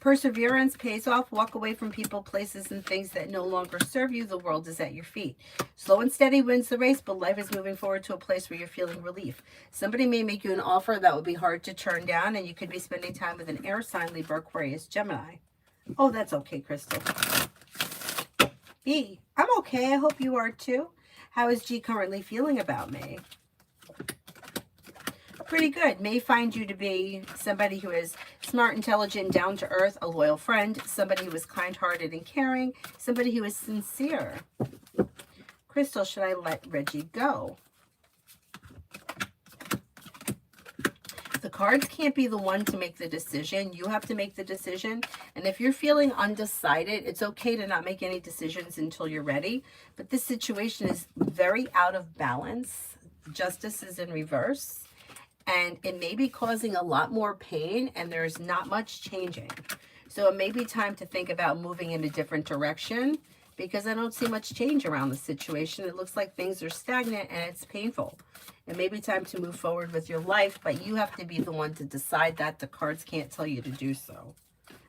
Perseverance pays off. Walk away from people, places, and things that no longer serve you. The world is at your feet. Slow and steady wins the race, but life is moving forward to a place where you're feeling relief. Somebody may make you an offer that would be hard to turn down, and you could be spending time with an air sign, Libra, Aquarius, Gemini. Oh, that's okay, Crystal. B, I'm okay. I hope you are too. How is G currently feeling about me? Pretty good. May find you to be somebody who is smart, intelligent, down to earth, a loyal friend, somebody who is kind-hearted and caring, somebody who is sincere. Crystal, should I let Reggie go? The cards can't be the one to make the decision. You have to make the decision. And if you're feeling undecided, it's okay to not make any decisions until you're ready. But this situation is very out of balance. Justice is in reverse. And it may be causing a lot more pain, and there's not much changing. So it may be time to think about moving in a different direction, because I don't see much change around the situation. It looks like things are stagnant and it's painful. It may be time to move forward with your life, but you have to be the one to decide that. The cards can't tell you to do so.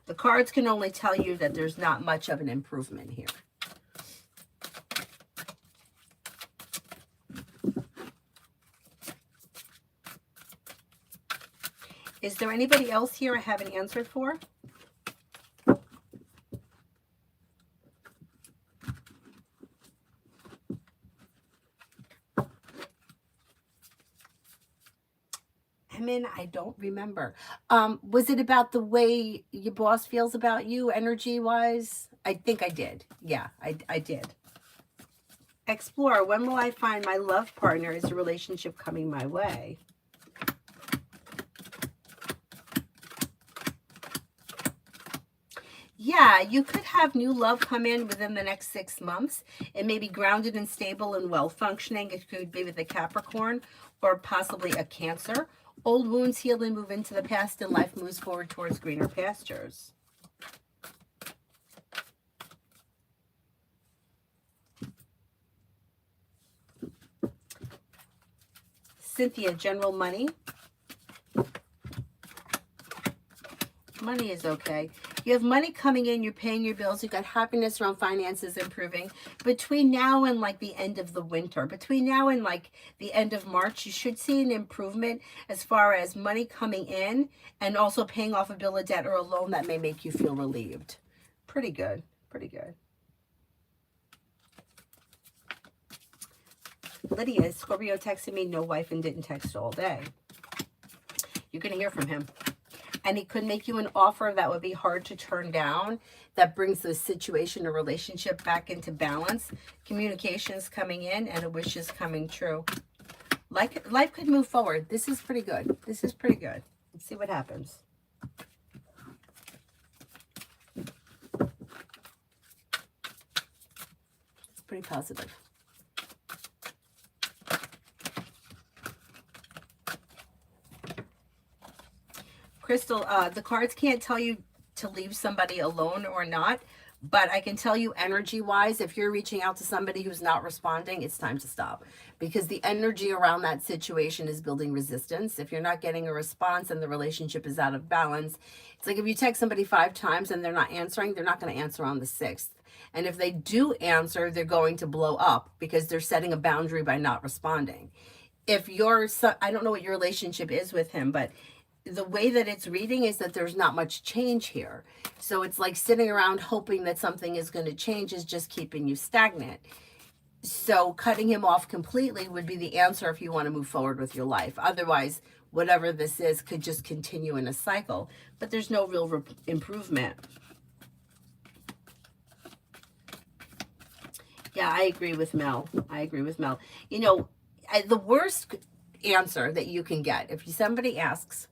The cards can only tell you that there's not much of an improvement here. Is there anybody else here I haven't answered for? I don't remember. Was it about the way your boss feels about you, energy-wise? I think I did. Yeah, I did. Explore. When will I find my love partner? Is a relationship coming my way? Yeah, you could have new love come in within the next 6 months. It may be grounded and stable and well-functioning. It could be with a Capricorn or possibly a Cancer. Old wounds heal and move into the past, and life moves forward towards greener pastures. Cynthia, general money. Money is okay. You have money coming in, you're paying your bills, you've got happiness around finances improving. Between now and like the end of the winter, between now and like the end of March, you should see an improvement as far as money coming in and also paying off a bill of debt or a loan that may make you feel relieved. Pretty good, pretty good. Lydia, Scorpio texted me, no wife and didn't text all day. You're going to hear from him. And he could make you an offer that would be hard to turn down, that brings the situation or relationship back into balance. Communications coming in and a wish is coming true. Like life could move forward. This is pretty good. This is pretty good. Let's see what happens. It's pretty positive. Crystal, the cards can't tell you to leave somebody alone or not, but I can tell you energy-wise, if you're reaching out to somebody who's not responding, it's time to stop. Because the energy around that situation is building resistance. If you're not getting a response and the relationship is out of balance, it's like if you text somebody 5 times and they're not answering, they're not going to answer on the 6th. And if they do answer, they're going to blow up because they're setting a boundary by not responding. If you're, I don't know what your relationship is with him, but the way that it's reading is that there's not much change here. So it's like sitting around hoping that something is going to change is just keeping you stagnant. So cutting him off completely would be the answer if you want to move forward with your life. Otherwise, whatever this is could just continue in a cycle, but there's no real improvement. Yeah, I agree with Mel. I agree with Mel. You know, the worst answer that you can get, if somebody asks,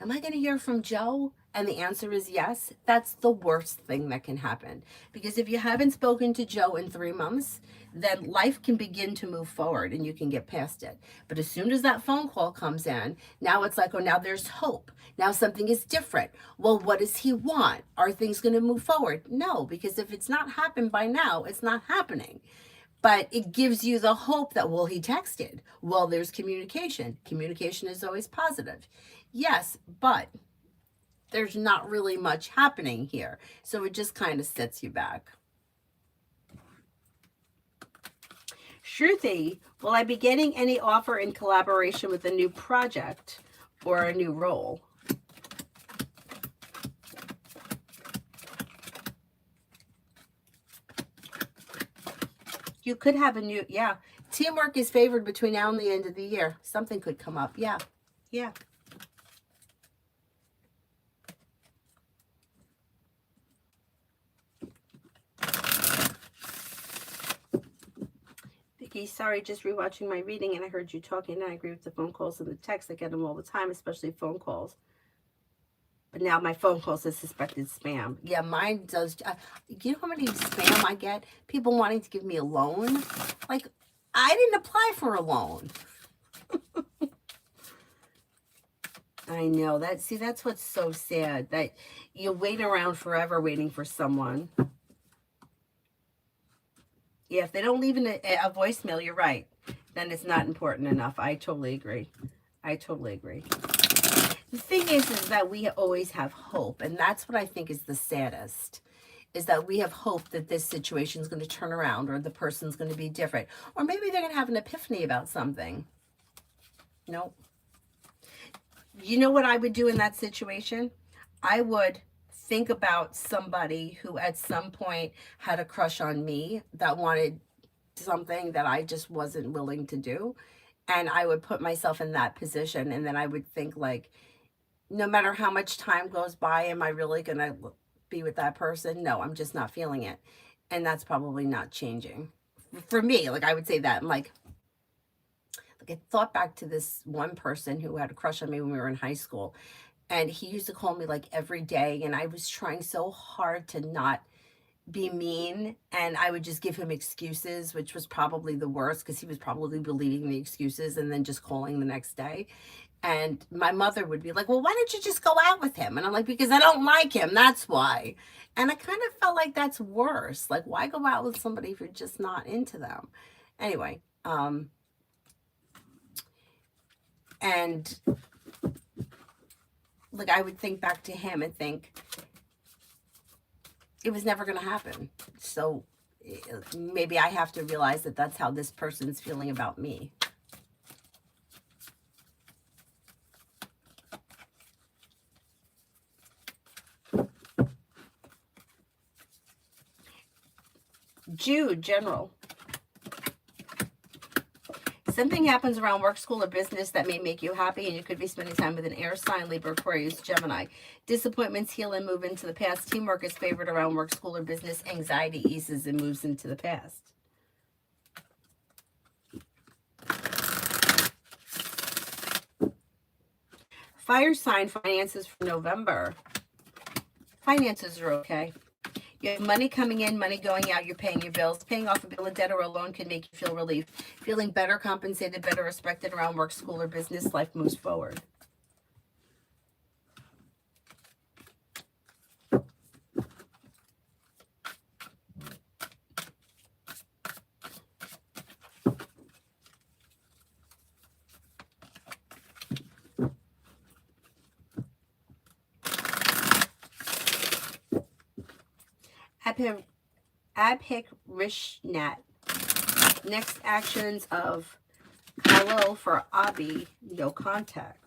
am I going to hear from Joe? And the answer is yes. That's the worst thing that can happen. Because if you haven't spoken to Joe in 3 months, then life can begin to move forward and you can get past it. But as soon as that phone call comes in, now it's like, oh, now there's hope. Now something is different. Well, what does he want? Are things going to move forward? No, because if it's not happened by now, it's not happening. But it gives you the hope that, well, he texted. Well, there's communication. Communication is always positive. Yes, but there's not really much happening here. So it just kind of sets you back. Shruti, will I be getting any offer in collaboration with a new project or a new role? You could have a new, yeah. Teamwork is favored between now and the end of the year. Something could come up. Yeah. Yeah. Vicky, sorry, just rewatching my reading and I heard you talking and I agree with the phone calls and the texts. I get them all the time, especially phone calls. But now my phone calls is suspected spam. Yeah, mine does. You know how many spam I get? People wanting to give me a loan. Like, I didn't apply for a loan. I know that. See, that's what's so sad, that you wait around forever waiting for someone. Yeah, if they don't leave a voicemail, you're right. Then it's not important enough. I totally agree. I totally agree. The thing is that we always have hope. And that's what I think is the saddest, is that we have hope that this situation is going to turn around or the person's going to be different. Or maybe they're going to have an epiphany about something. Nope. You know what I would do in that situation? I would think about somebody who at some point had a crush on me that wanted something that I just wasn't willing to do. And I would put myself in that position. And then I would think, like, no matter how much time goes by, am I really going to be with that person? No, I'm just not feeling it. And that's probably not changing. For me, like, I would say that. I'm like I thought back to this one person who had a crush on me when we were in high school. And he used to call me like every day. And I was trying so hard to not be mean. And I would just give him excuses, which was probably the worst because he was probably believing the excuses and then just calling the next day. And my mother would be like, well, why don't you just go out with him? And I'm like, because I don't like him. That's why. And I kind of felt like that's worse. Like, why go out with somebody if you're just not into them? Anyway, and like, I would think back to him and think, it was never going to happen. So maybe I have to realize that that's how this person's feeling about me. Jude, general. Something happens around work, school, or business that may make you happy, and you could be spending time with an air sign, Libra, Aquarius, Gemini. Disappointments heal and move into the past. Teamwork is favored around work, school, or business. Anxiety eases and moves into the past. Fire sign, finances for November. Finances are okay. You have money coming in, money going out, you're paying your bills. Paying off a bill of debt or a loan can make you feel relief. Feeling better compensated, better respected around work, school, or business. Life moves forward. Abhik Rishnat. Next actions of hello for Abhi, no contact.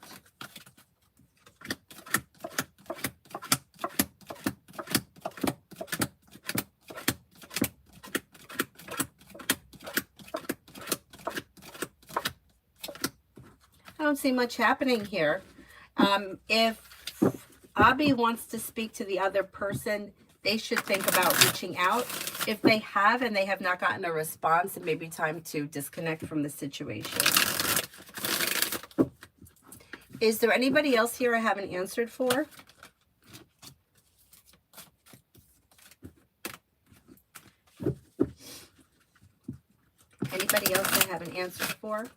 I don't see much happening here. If Abhi wants to speak to the other person, they should think about reaching out. If they have and they have not gotten a response, it may be time to disconnect from the situation. Is there anybody else here I haven't answered for? Anybody else I haven't answered for?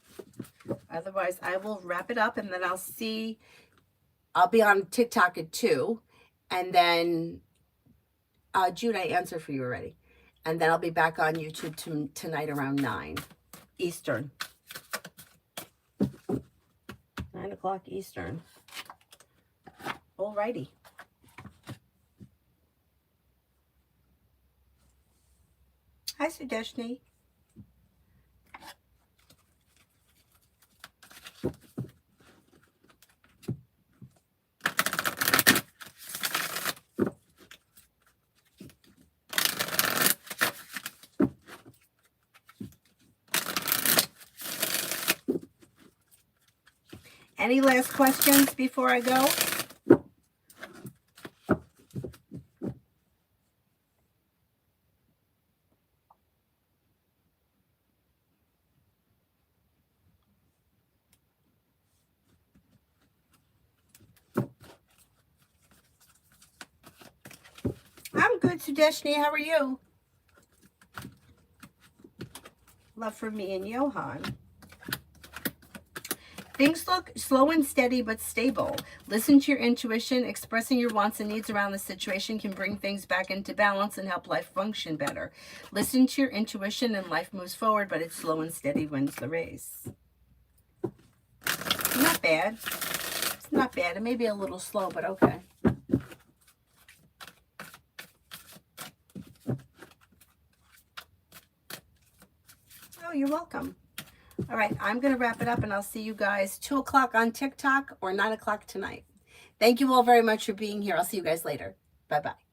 Otherwise, I will wrap it up, and then I'll be on TikTok at 2, and then Jude, I answered for you already. And then I'll be back on YouTube tonight around 9 Eastern. 9 o'clock Eastern. Alrighty. Hi, Sudeshni. Any last questions before I go? I'm good, Sudeshni. How are you? Love for me and Johan. Things look slow and steady but stable. Listen to your intuition. Expressing your wants and needs around the situation can bring things back into balance and help life function better. Listen to your intuition and life moves forward, but it's slow and steady wins the race. Not bad. It's not bad. It may be a little slow, but okay. Oh, you're welcome. All right, I'm going to wrap it up, and I'll see you guys 2 o'clock on TikTok or 9 o'clock tonight. Thank you all very much for being here. I'll see you guys later. Bye-bye.